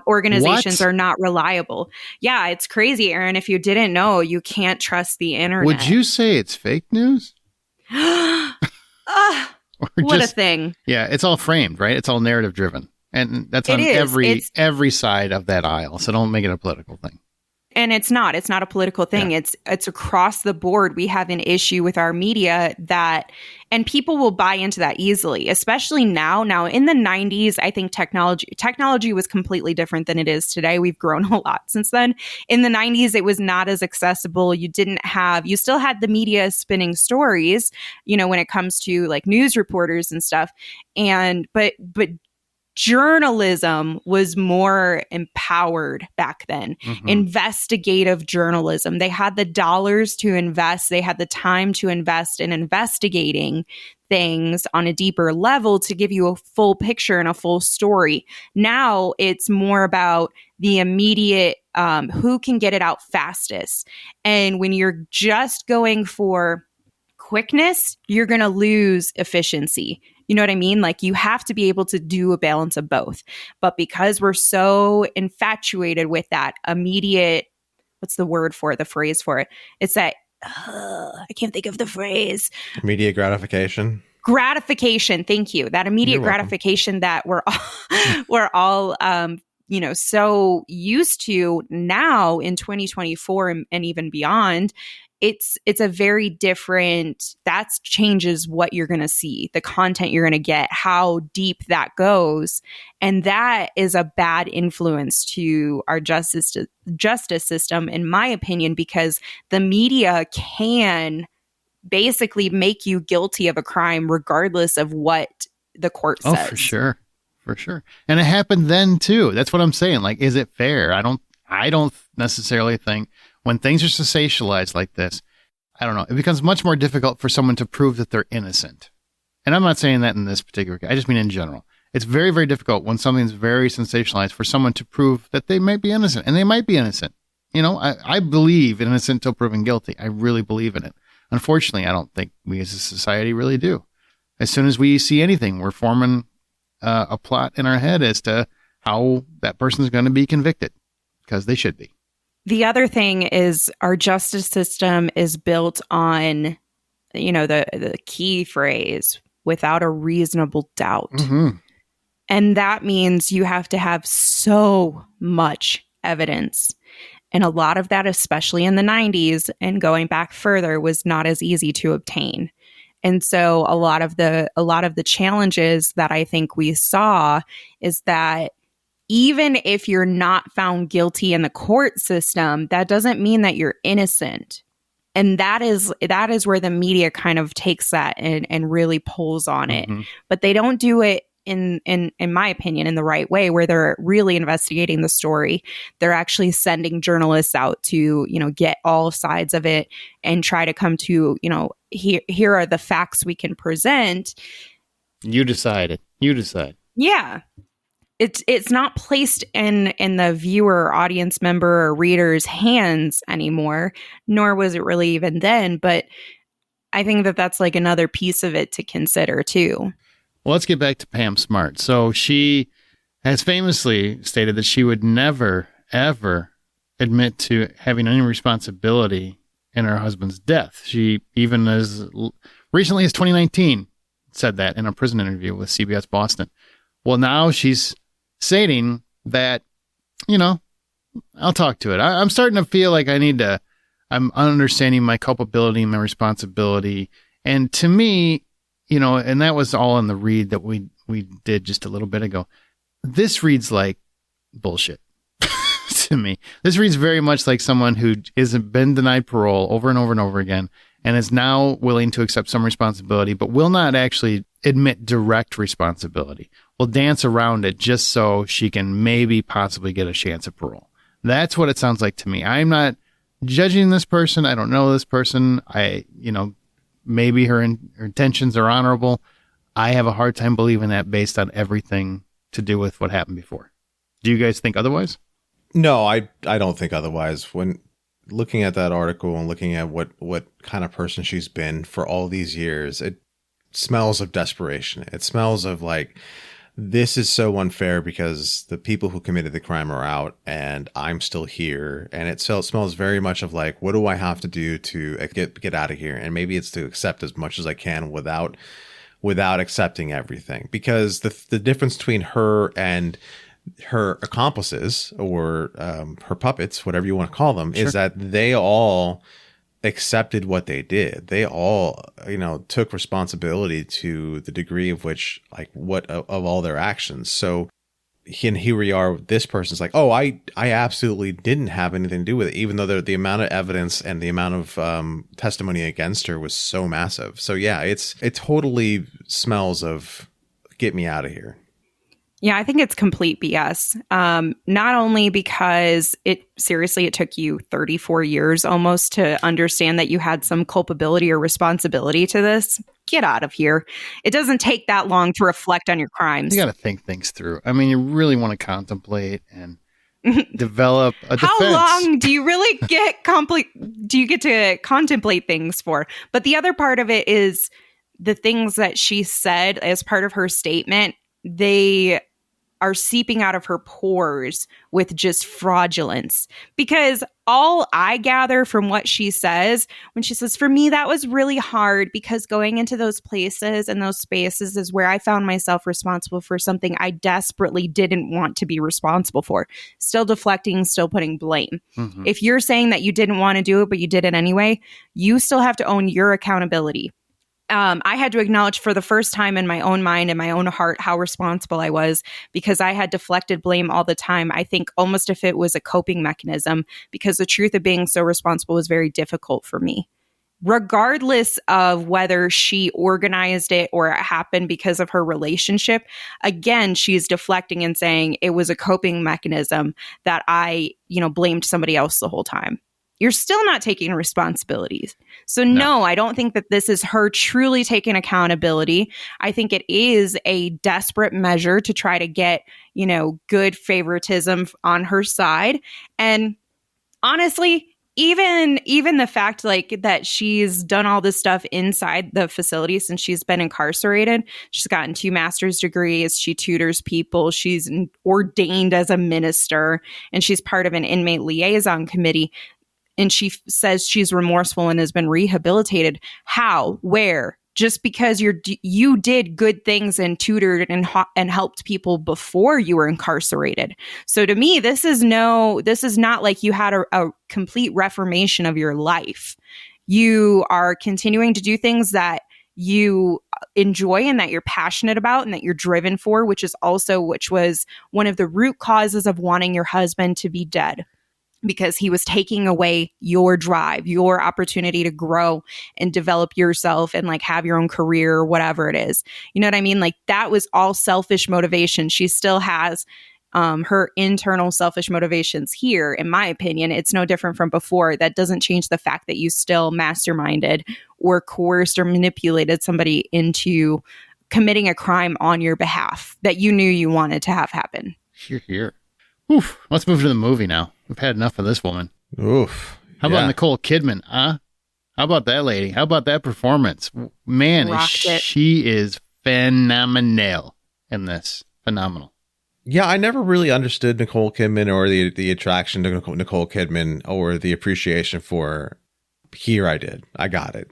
organizations are not reliable. Yeah, it's crazy, Aaron. If you didn't know, you can't trust the internet. Would you say it's fake news? What a thing. Yeah, it's all framed, right? It's all narrative driven. And that's on every side of that aisle. So don't make it a political thing. And it's not a political thing. Yeah. It's across the board. We have an issue with our media and people will buy into that easily, especially now. Now, in the 90s, I think technology was completely different than it is today. We've grown a lot since then. In the 90s, it was not as accessible. You still had the media spinning stories, when it comes to like news reporters and stuff. But journalism was more empowered back then. Mm-hmm. Investigative journalism. They had the dollars to invest. They had the time to invest in investigating things on a deeper level to give you a full picture and a full story. Now it's more about the immediate, who can get it out fastest. And when you're just going for quickness, you're going to lose efficiency. You know what I mean? Like, you have to be able to do a balance of both. But because we're so infatuated with that immediate, what's the word for it? The phrase for it? It's that, I can't think of the phrase. Immediate gratification. Gratification. Thank you. That immediate gratification that we're all so used to now in 2024 and even beyond. It's a very different, that changes what you're going to see, the content you're going to get, how deep that goes. And that is a bad influence to our justice system, in my opinion, because the media can basically make you guilty of a crime regardless of what the court says. Oh, for sure. For sure. And it happened then too. That's what I'm saying. Like, is it fair? I don't necessarily think when things are sensationalized like this, I don't know, it becomes much more difficult for someone to prove that they're innocent. And I'm not saying that in this particular case. I just mean in general. It's very, very difficult when something's very sensationalized for someone to prove that they might be innocent. And they might be innocent. I believe innocent until proven guilty. I really believe in it. Unfortunately, I don't think we as a society really do. As soon as we see anything, we're forming a plot in our head as to how that person's going to be convicted, because they should be. The other thing is our justice system is built on, the key phrase, without a reasonable doubt. Mm-hmm. And that means you have to have so much evidence. And a lot of that, especially in the 90s and going back further, was not as easy to obtain. And so a lot of the challenges that I think we saw is that even if you're not found guilty in the court system, that doesn't mean that you're innocent. And that is where the media kind of takes that and really pulls on it. But they don't do it in my opinion, in the right way, where they're really investigating the story. They're actually sending journalists out to, get all sides of it and try to come to, here are the facts we can present. You decide it. You decide. Yeah. It's not placed in the viewer, audience member, or reader's hands anymore, nor was it really even then. But I think that that's like another piece of it to consider too. Well, let's get back to Pam Smart. So she has famously stated that she would never, ever admit to having any responsibility in her husband's death. She, even as recently as 2019, said that in a prison interview with CBS Boston. Well, now she's stating that, I'll talk to it. I'm starting to feel like I'm understanding my culpability and my responsibility. And to me, and that was all in the read that we did just a little bit ago. This reads like bullshit to me. This reads very much like someone who hasn't been denied parole over and over and over again and is now willing to accept some responsibility, but will not actually admit direct responsibility. Will dance around it just so she can maybe possibly get a chance at parole. That's what it sounds like to me. I'm not judging this person. I don't know this person. Maybe her intentions are honorable. I have a hard time believing that based on everything to do with what happened before. Do you guys think otherwise? No, I don't think otherwise. When looking at that article and looking at what kind of person she's been for all these years, it smells of desperation. It smells of like, this is so unfair because the people who committed the crime are out and I'm still here. And it smells very much of like, what do I have to do to get out of here? And maybe it's to accept as much as I can without accepting everything. Because the difference between her and her accomplices or her puppets, whatever you want to call them, Sure. is that they all accepted what they did. They all, took responsibility to the degree of which, like, what of all their actions. So here we are. This person's like, oh, I absolutely didn't have anything to do with it, even though the amount of evidence and the amount of testimony against her was so massive. So yeah, it totally smells of get me out of here. Yeah, I think it's complete BS. Not only because it took you 34 years almost to understand that you had some culpability or responsibility to this. Get out of here. It doesn't take that long to reflect on your crimes. You got to think things through. I mean, you really want to contemplate and develop a defense. How long do you really get to contemplate things for? But the other part of it is the things that she said as part of her statement, they are seeping out of her pores with just fraudulence. Because all I gather from what she says, when she says, for me, that was really hard because going into those places and those spaces is where I found myself responsible for something I desperately didn't want to be responsible for. Still deflecting, still putting blame. Mm-hmm. If you're saying that you didn't want to do it, but you did it anyway, you still have to own your accountability. I had to acknowledge for the first time in my own mind and my own heart how responsible I was because I had deflected blame all the time. I think almost if it was a coping mechanism because the truth of being so responsible was very difficult for me. Regardless of whether she organized it or it happened because of her relationship, again, she's deflecting and saying it was a coping mechanism that I, blamed somebody else the whole time. You're still not taking responsibilities. So no, I don't think that this is her truly taking accountability. I think it is a desperate measure to try to get, good favoritism on her side. And honestly, even the fact that she's done all this stuff inside the facility since she's been incarcerated, she's gotten 2 master's degrees, she tutors people, she's ordained as a minister, and she's part of an inmate liaison committee. And she says she's remorseful and has been rehabilitated. How? Where? Just because you did good things and tutored and helped people before you were incarcerated. So to me, this is not like you had a complete reformation of your life. You are continuing to do things that you enjoy and that you're passionate about and that you're driven for, which was one of the root causes of wanting your husband to be dead, because he was taking away your drive, your opportunity to grow and develop yourself and like have your own career or whatever it is. You know what I mean? Like that was all selfish motivation. She still has her internal selfish motivations here. In my opinion, it's no different from before. That doesn't change the fact that you still masterminded or coerced or manipulated somebody into committing a crime on your behalf that you knew you wanted to have happen. Here. Oof. Let's move to the movie now. We've had enough of this woman. Oof. How about Nicole Kidman? How about that lady? How about that performance? Man, she is phenomenal in this. Phenomenal. Yeah, I never really understood Nicole Kidman or the attraction to Nicole Kidman or the appreciation for her. Here I did. I got it.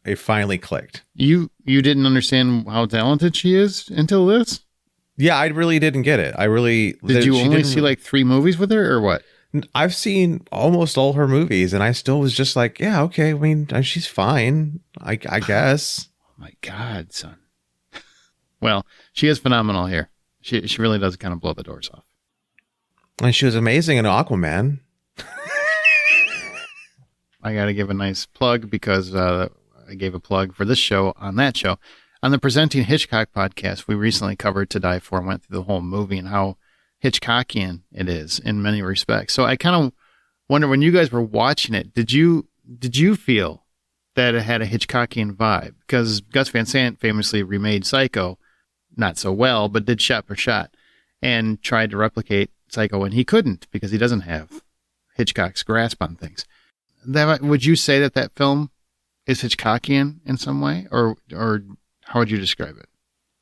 It finally clicked. You didn't understand how talented she is until this? Yeah, I really didn't get it. Did you only see like 3 movies with her or what? I've seen almost all her movies and I still was just like, yeah, okay. I mean, she's fine. I guess. Oh my God, son. Well, she is phenomenal here. She really does kind of blow the doors off. And she was amazing in Aquaman. I got to give a nice plug because I gave a plug for this show on that show. On the Presenting Hitchcock podcast, we recently covered To Die For and went through the whole movie and how Hitchcockian it is in many respects. So I kind of wonder, when you guys were watching it, did you feel that it had a Hitchcockian vibe? Because Gus Van Sant famously remade Psycho, not so well, but did shot for shot and tried to replicate Psycho, and he couldn't because he doesn't have Hitchcock's grasp on things. Would you say that film is Hitchcockian in some way, or how would you describe it?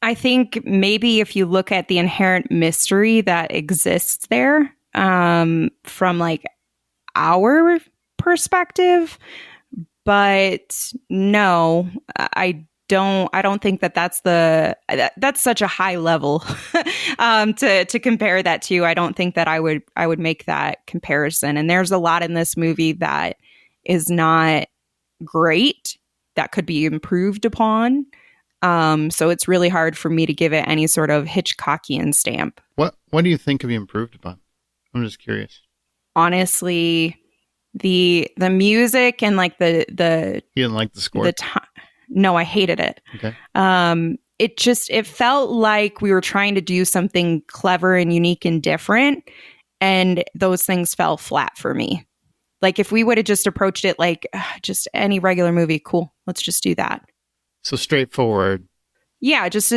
I think maybe if you look at the inherent mystery that exists there, from like our perspective, but no, I don't think that's such a high level to compare that to. I don't think that I would make that comparison. And there's a lot in this movie that is not great, that could be improved upon. So it's really hard for me to give it any sort of Hitchcockian stamp. What do you think could be improved upon? I'm just curious. Honestly, the music and like the you didn't like the score? No, I hated it. Okay. It felt like we were trying to do something clever and unique and different, and those things fell flat for me. Like if we would have just approached it like just any regular movie, cool, let's just do that. So straightforward. Yeah, just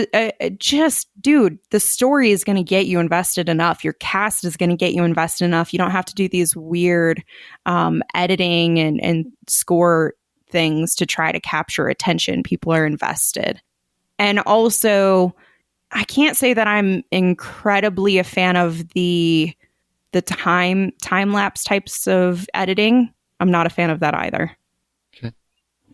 dude, the story is going to get you invested enough. Your cast is going to get you invested enough. You don't have to do these weird editing and score things to try to capture attention. People are invested. And also, I can't say that I'm incredibly a fan of the time lapse types of editing. I'm not a fan of that either.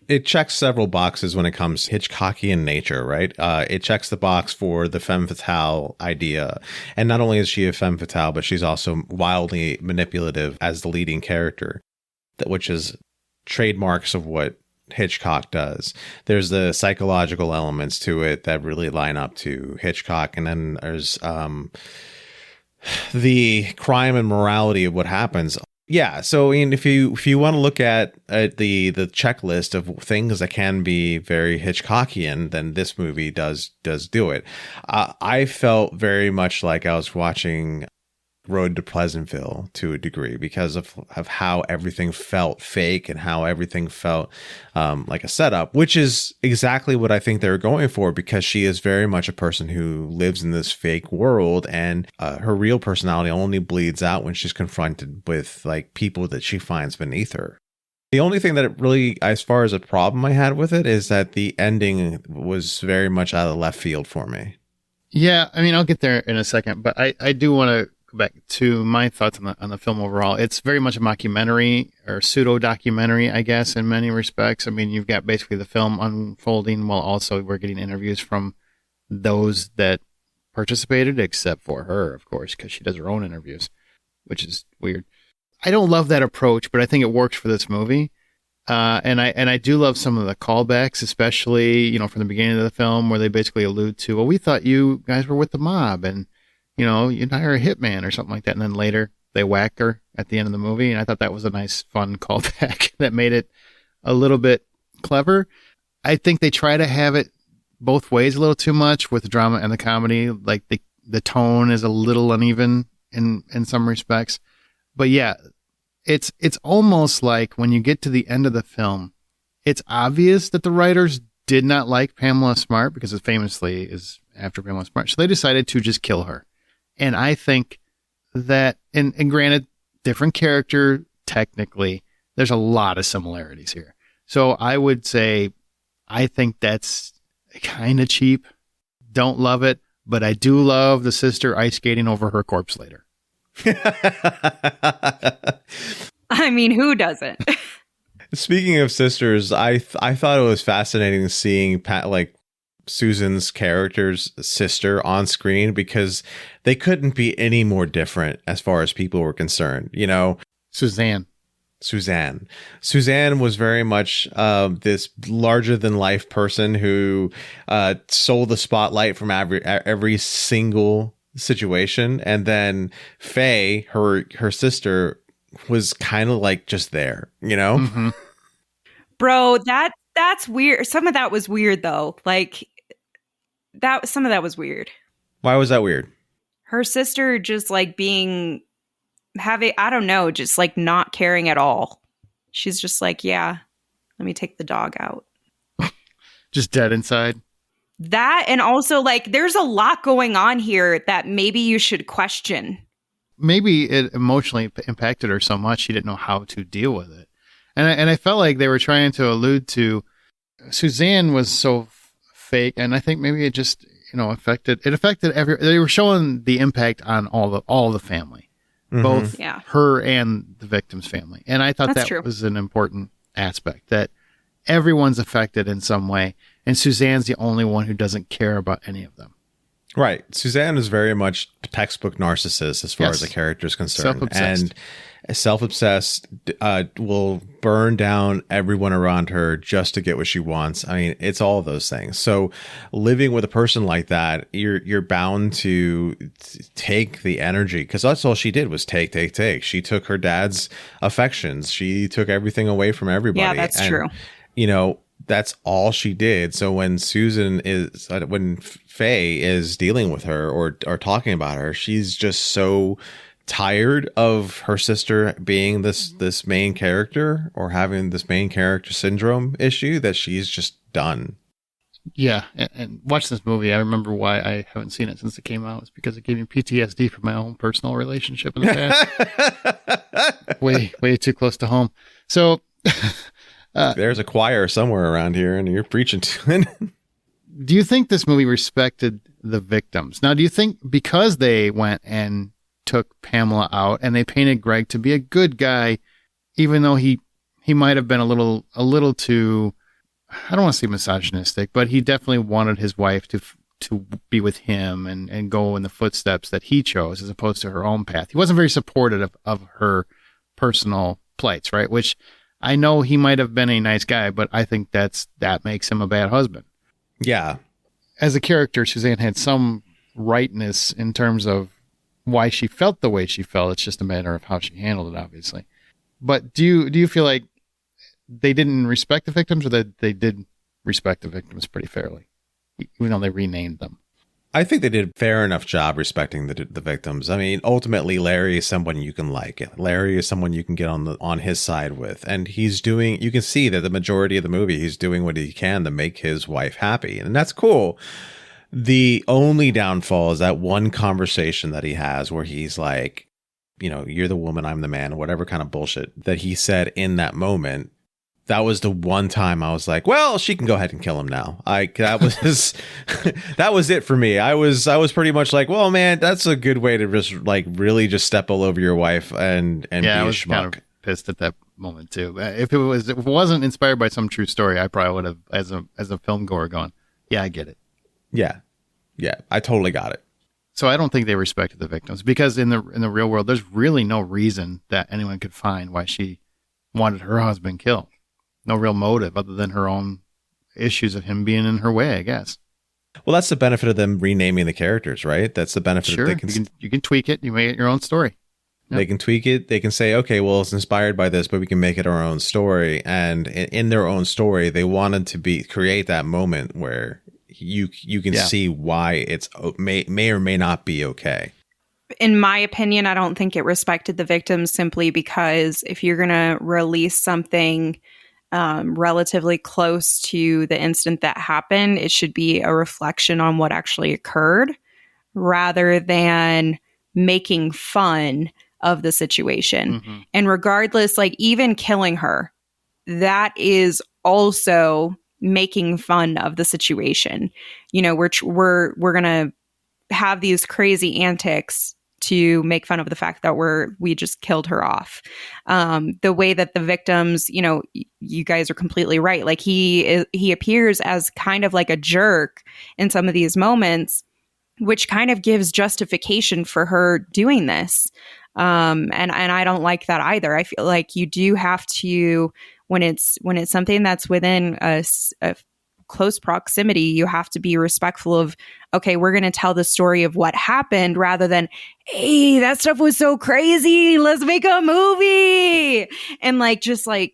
It checks several boxes when it comes to Hitchcockian nature, right? It checks the box for the femme fatale idea. And not only is she a femme fatale, but she's also wildly manipulative as the leading character, which is trademarks of what Hitchcock does. There's the psychological elements to it that really line up to Hitchcock. And then there's the crime and morality of what happens. Yeah, so I mean, if you want to look at the checklist of things that can be very Hitchcockian, then this movie does do it. I felt very much like I was watching Road to Pleasantville to a degree because of how everything felt fake and how everything felt like a setup, which is exactly what I think they were going for, because she is very much a person who lives in this fake world, and her real personality only bleeds out when she's confronted with like people that she finds beneath her. The only thing that it really, as far as a problem I had with it, is that the ending was very much out of left field for me. Yeah, I mean, I'll get there in a second, but I do want to back to my thoughts on the film overall. It's very much a mockumentary or pseudo documentary, I guess, in many respects. I mean, you've got basically the film unfolding while also we're getting interviews from those that participated, except for her, of course, because she does her own interviews, which is weird. I don't love that approach, but I think it works for this movie. And I do love some of the callbacks, especially, from the beginning of the film where they basically allude to, well, we thought you guys were with the mob and, you'd hire a hitman or something like that. And then later they whack her at the end of the movie. And I thought that was a nice, fun callback that made it a little bit clever. I think they try to have it both ways a little too much with the drama and the comedy. Like the tone is a little uneven in some respects. But yeah, it's almost like when you get to the end of the film, it's obvious that the writers did not like Pamela Smart because it famously is after Pamela Smart. So they decided to just kill her. And I think that, and granted, different character, technically, there's a lot of similarities here. So I would say, I think that's kind of cheap. Don't love it, but I do love the sister ice skating over her corpse later. I mean, who doesn't? Speaking of sisters, I thought it was fascinating seeing Susan's character's sister on screen because they couldn't be any more different as far as people were concerned. Suzanne was very much this larger than life person who stole the spotlight from every single situation. And then Faye, her sister, was kind of like just there, Mm-hmm. Bro, that's weird. Some of that was weird though. Some of that was weird. Why was that weird? Her sister just I don't know, just not caring at all. She's just yeah, let me take the dog out. Just dead inside. That, and also there's a lot going on here that maybe you should question. Maybe it emotionally impacted her so much she didn't know how to deal with it. And I felt like they were trying to allude to Suzanne was so fake, and I think maybe it just affected they were showing the impact on all the family, both her and the victim's family. And I thought that was an important aspect, that everyone's affected in some way, and Suzanne's the only one who doesn't care about any of them. Right. Suzanne is very much textbook narcissist as far as the character is concerned. And self-obsessed, will burn down everyone around her just to get what she wants. I mean, it's all of those things. So living with a person like that, you're bound to take the energy, because that's all she did was take. She took her dad's affections. She took everything away from everybody. Yeah, that's true. That's all she did. So when when Faye is dealing with her or talking about her, she's just so tired of her sister being this main character or having this main character syndrome issue that she's just done. Yeah, and watch this movie. I remember why I haven't seen it since it came out. It's because it gave me PTSD from my own personal relationship in the past. way too close to home. So there's a choir somewhere around here and you're preaching to it. Do you think this movie respected the victims? Now, do you think because they went and took Pamela out and they painted Greg to be a good guy, even though he might have been a little too, I don't want to say misogynistic, but he definitely wanted his wife to be with him and go in the footsteps that he chose as opposed to her own path. He wasn't very supportive of her personal plights, right? Which I know he might have been a nice guy, but I think that makes him a bad husband. Yeah. As a character, Suzanne had some rightness in terms of why she felt the way she felt. It's just a matter of how she handled it, obviously. But do you feel like they didn't respect the victims, or that they did respect the victims pretty fairly, even though they renamed them? I think they did a fair enough job respecting the victims. I mean, ultimately, Larry is someone you can like. Larry is someone you can get on his side with. And he's doing, you can see that the majority of the movie, he's doing what he can to make his wife happy. And that's cool. The only downfall is that one conversation that he has where he's like, you're the woman, I'm the man, whatever kind of bullshit that he said in that moment. That was the one time I was like, well, she can go ahead and kill him now. That was it for me. I was pretty much like, well, man, that's a good way to just really just step all over your wife and be a schmuck. I was kind of pissed at that moment too. If it wasn't inspired by some true story, I probably would have, as a film goer, gone, yeah, I get it. Yeah, I totally got it. So I don't think they respected the victims, because in the real world, there's really no reason that anyone could find why she wanted her husband killed. no real motive other than her own issues of him being in her way, I guess. Well, that's the benefit of them renaming the characters, right? That's the benefit. Sure, you can tweak it. You make it your own story. Yep. They can tweak it. They can say, okay, well, it's inspired by this, but we can make it our own story. And in their own story, they wanted to create that moment where you can see why it's may or may not be okay. In my opinion, I don't think it respected the victims simply because if you're going to release something relatively close to the incident that happened, it should be a reflection on what actually occurred rather than making fun of the situation. Mm-hmm. And regardless, like even killing her, that is also making fun of the situation. You know, we're going to have these crazy antics to make fun of the fact that we just killed her off. The way that the victims, you know, you guys are completely right. Like he appears as kind of like a jerk in some of these moments, which kind of gives justification for her doing this. And I don't like that either. I feel like you do have to, when it's something that's within a close proximity, you have to be respectful of, okay, we're going to tell the story of what happened rather than, hey, that stuff was so crazy, let's make a movie. And like, just like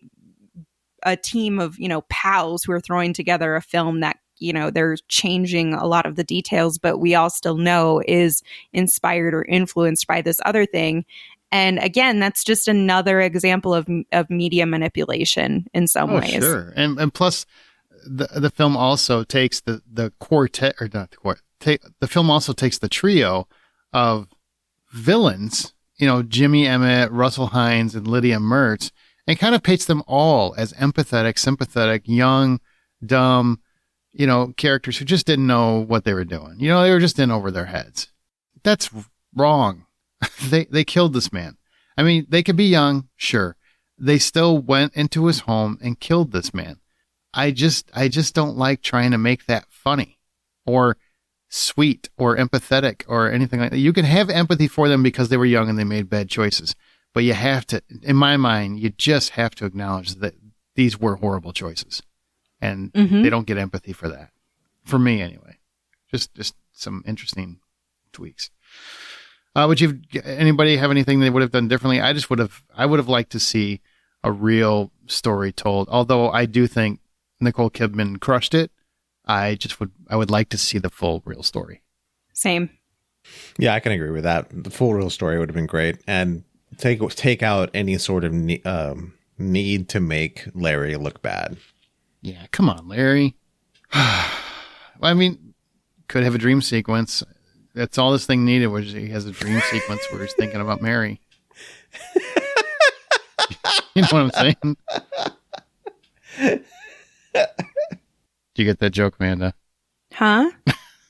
a team of, you know, pals who are throwing together a film that, you know, they're changing a lot of the details, but we all still know is inspired or influenced by this other thing. And again, that's just another example of media manipulation in some ways. Sure. And plus, the film also takes the quartet, or not the quartet. The film also takes the trio of villains, you know, Jimmy Emmett, Russell Hines, and Lydia Mertz, and kind of paints them all as empathetic, sympathetic, young, dumb, you know, characters who just didn't know what they were doing. You know, they were just in over their heads. That's wrong. They killed this man. I mean, they could be young, sure. They still went into his home and killed this man. I just don't like trying to make that funny or sweet or empathetic or anything like that. You can have empathy for them because they were young and they made bad choices, but you have to, in my mind, you just have to acknowledge that these were horrible choices, and they don't get empathy for that. For me, anyway. Just some interesting tweaks. Would anybody have anything they would have done differently? I would have liked to see a real story told. Although I do think Nicole Kidman crushed it, I would like to see the full real story. Same. Yeah, I can agree with that. The full real story would have been great, and take out any sort of need to make Larry look bad. Yeah, come on, Larry. I mean, could have a dream sequence. That's all this thing needed, was he has a dream sequence where he's thinking about Mary. You know what I'm saying? Do you get that joke, Amanda? Huh?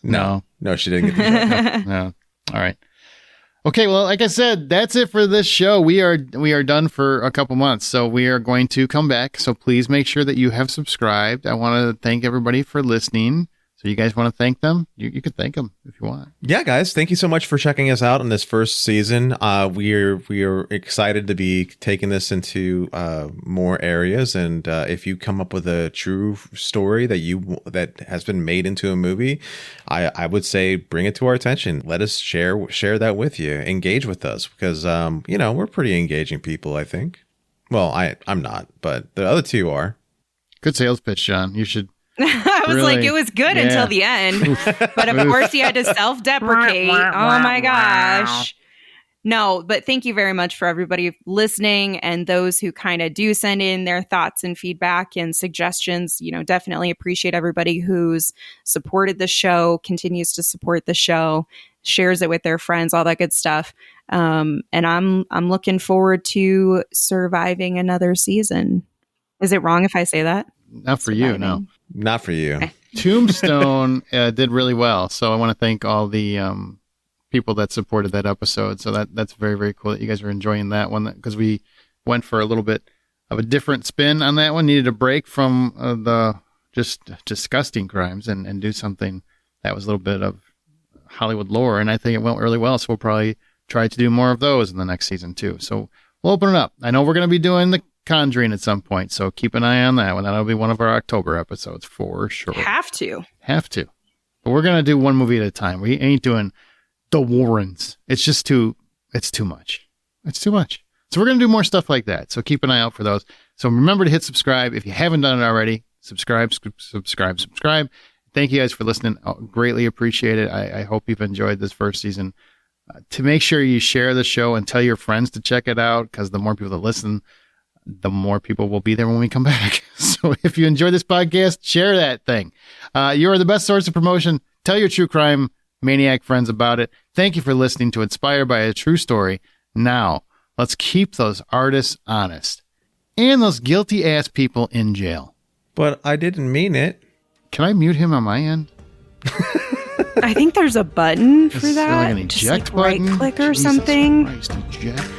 No, she didn't get the joke. No. All right. Okay, well, like I said, that's it for this show. We are done for a couple months, so we are going to come back. So please make sure that you have subscribed. I want to thank everybody for listening. So you guys want to thank them? You could thank them if you want. Yeah, guys, thank you so much for checking us out in this first season. We are excited to be taking this into more areas. And if you come up with a true story that has been made into a movie, I would say bring it to our attention. Let us share that with you. Engage with us because we're pretty engaging people, I think. Well, I'm not, but the other two are. Good sales pitch, John. You should. I was really, like, it was good until the end. But of course, you had to self-deprecate. Oh my gosh. No, but thank you very much for everybody listening and those who kind of do send in their thoughts and feedback and suggestions. You know, definitely appreciate everybody who's supported the show, continues to support the show, shares it with their friends, all that good stuff. And I'm looking forward to surviving another season. Is it wrong if I say that? Not for you, no. Not for you. Tombstone did really well, so I want to thank all the people that supported that episode. So that's very, very cool that you guys are enjoying that one, because we went for a little bit of a different spin on that one. Needed a break from the just disgusting crimes and do something that was a little bit of Hollywood lore, and I think it went really well. So we'll probably try to do more of those in the next season too. So we'll open it up. I know we're going to be doing the Conjuring at some point, so keep an eye on that one. That'll be one of our October episodes for sure. Have to. But we're going to do one movie at a time. We ain't doing The Warrens. It's too much. It's too much. So we're going to do more stuff like that. So keep an eye out for those. So remember to hit subscribe. If you haven't done it already, subscribe. Thank you guys for listening. I greatly appreciate it. I hope you've enjoyed this first season. To make sure you share the show and tell your friends to check it out, because the more people that listen, the more people will be there when we come back. So if you enjoy this podcast, share that thing. You are the best source of promotion. Tell your true crime maniac friends about it. Thank you for listening to Inspired by a True Story. Now, let's keep those artists honest and those guilty ass people in jail. But I didn't mean it. Can I mute him on my end? I think there's a button for Is there that. like an eject just button? right click or Jesus something. Christ, eject.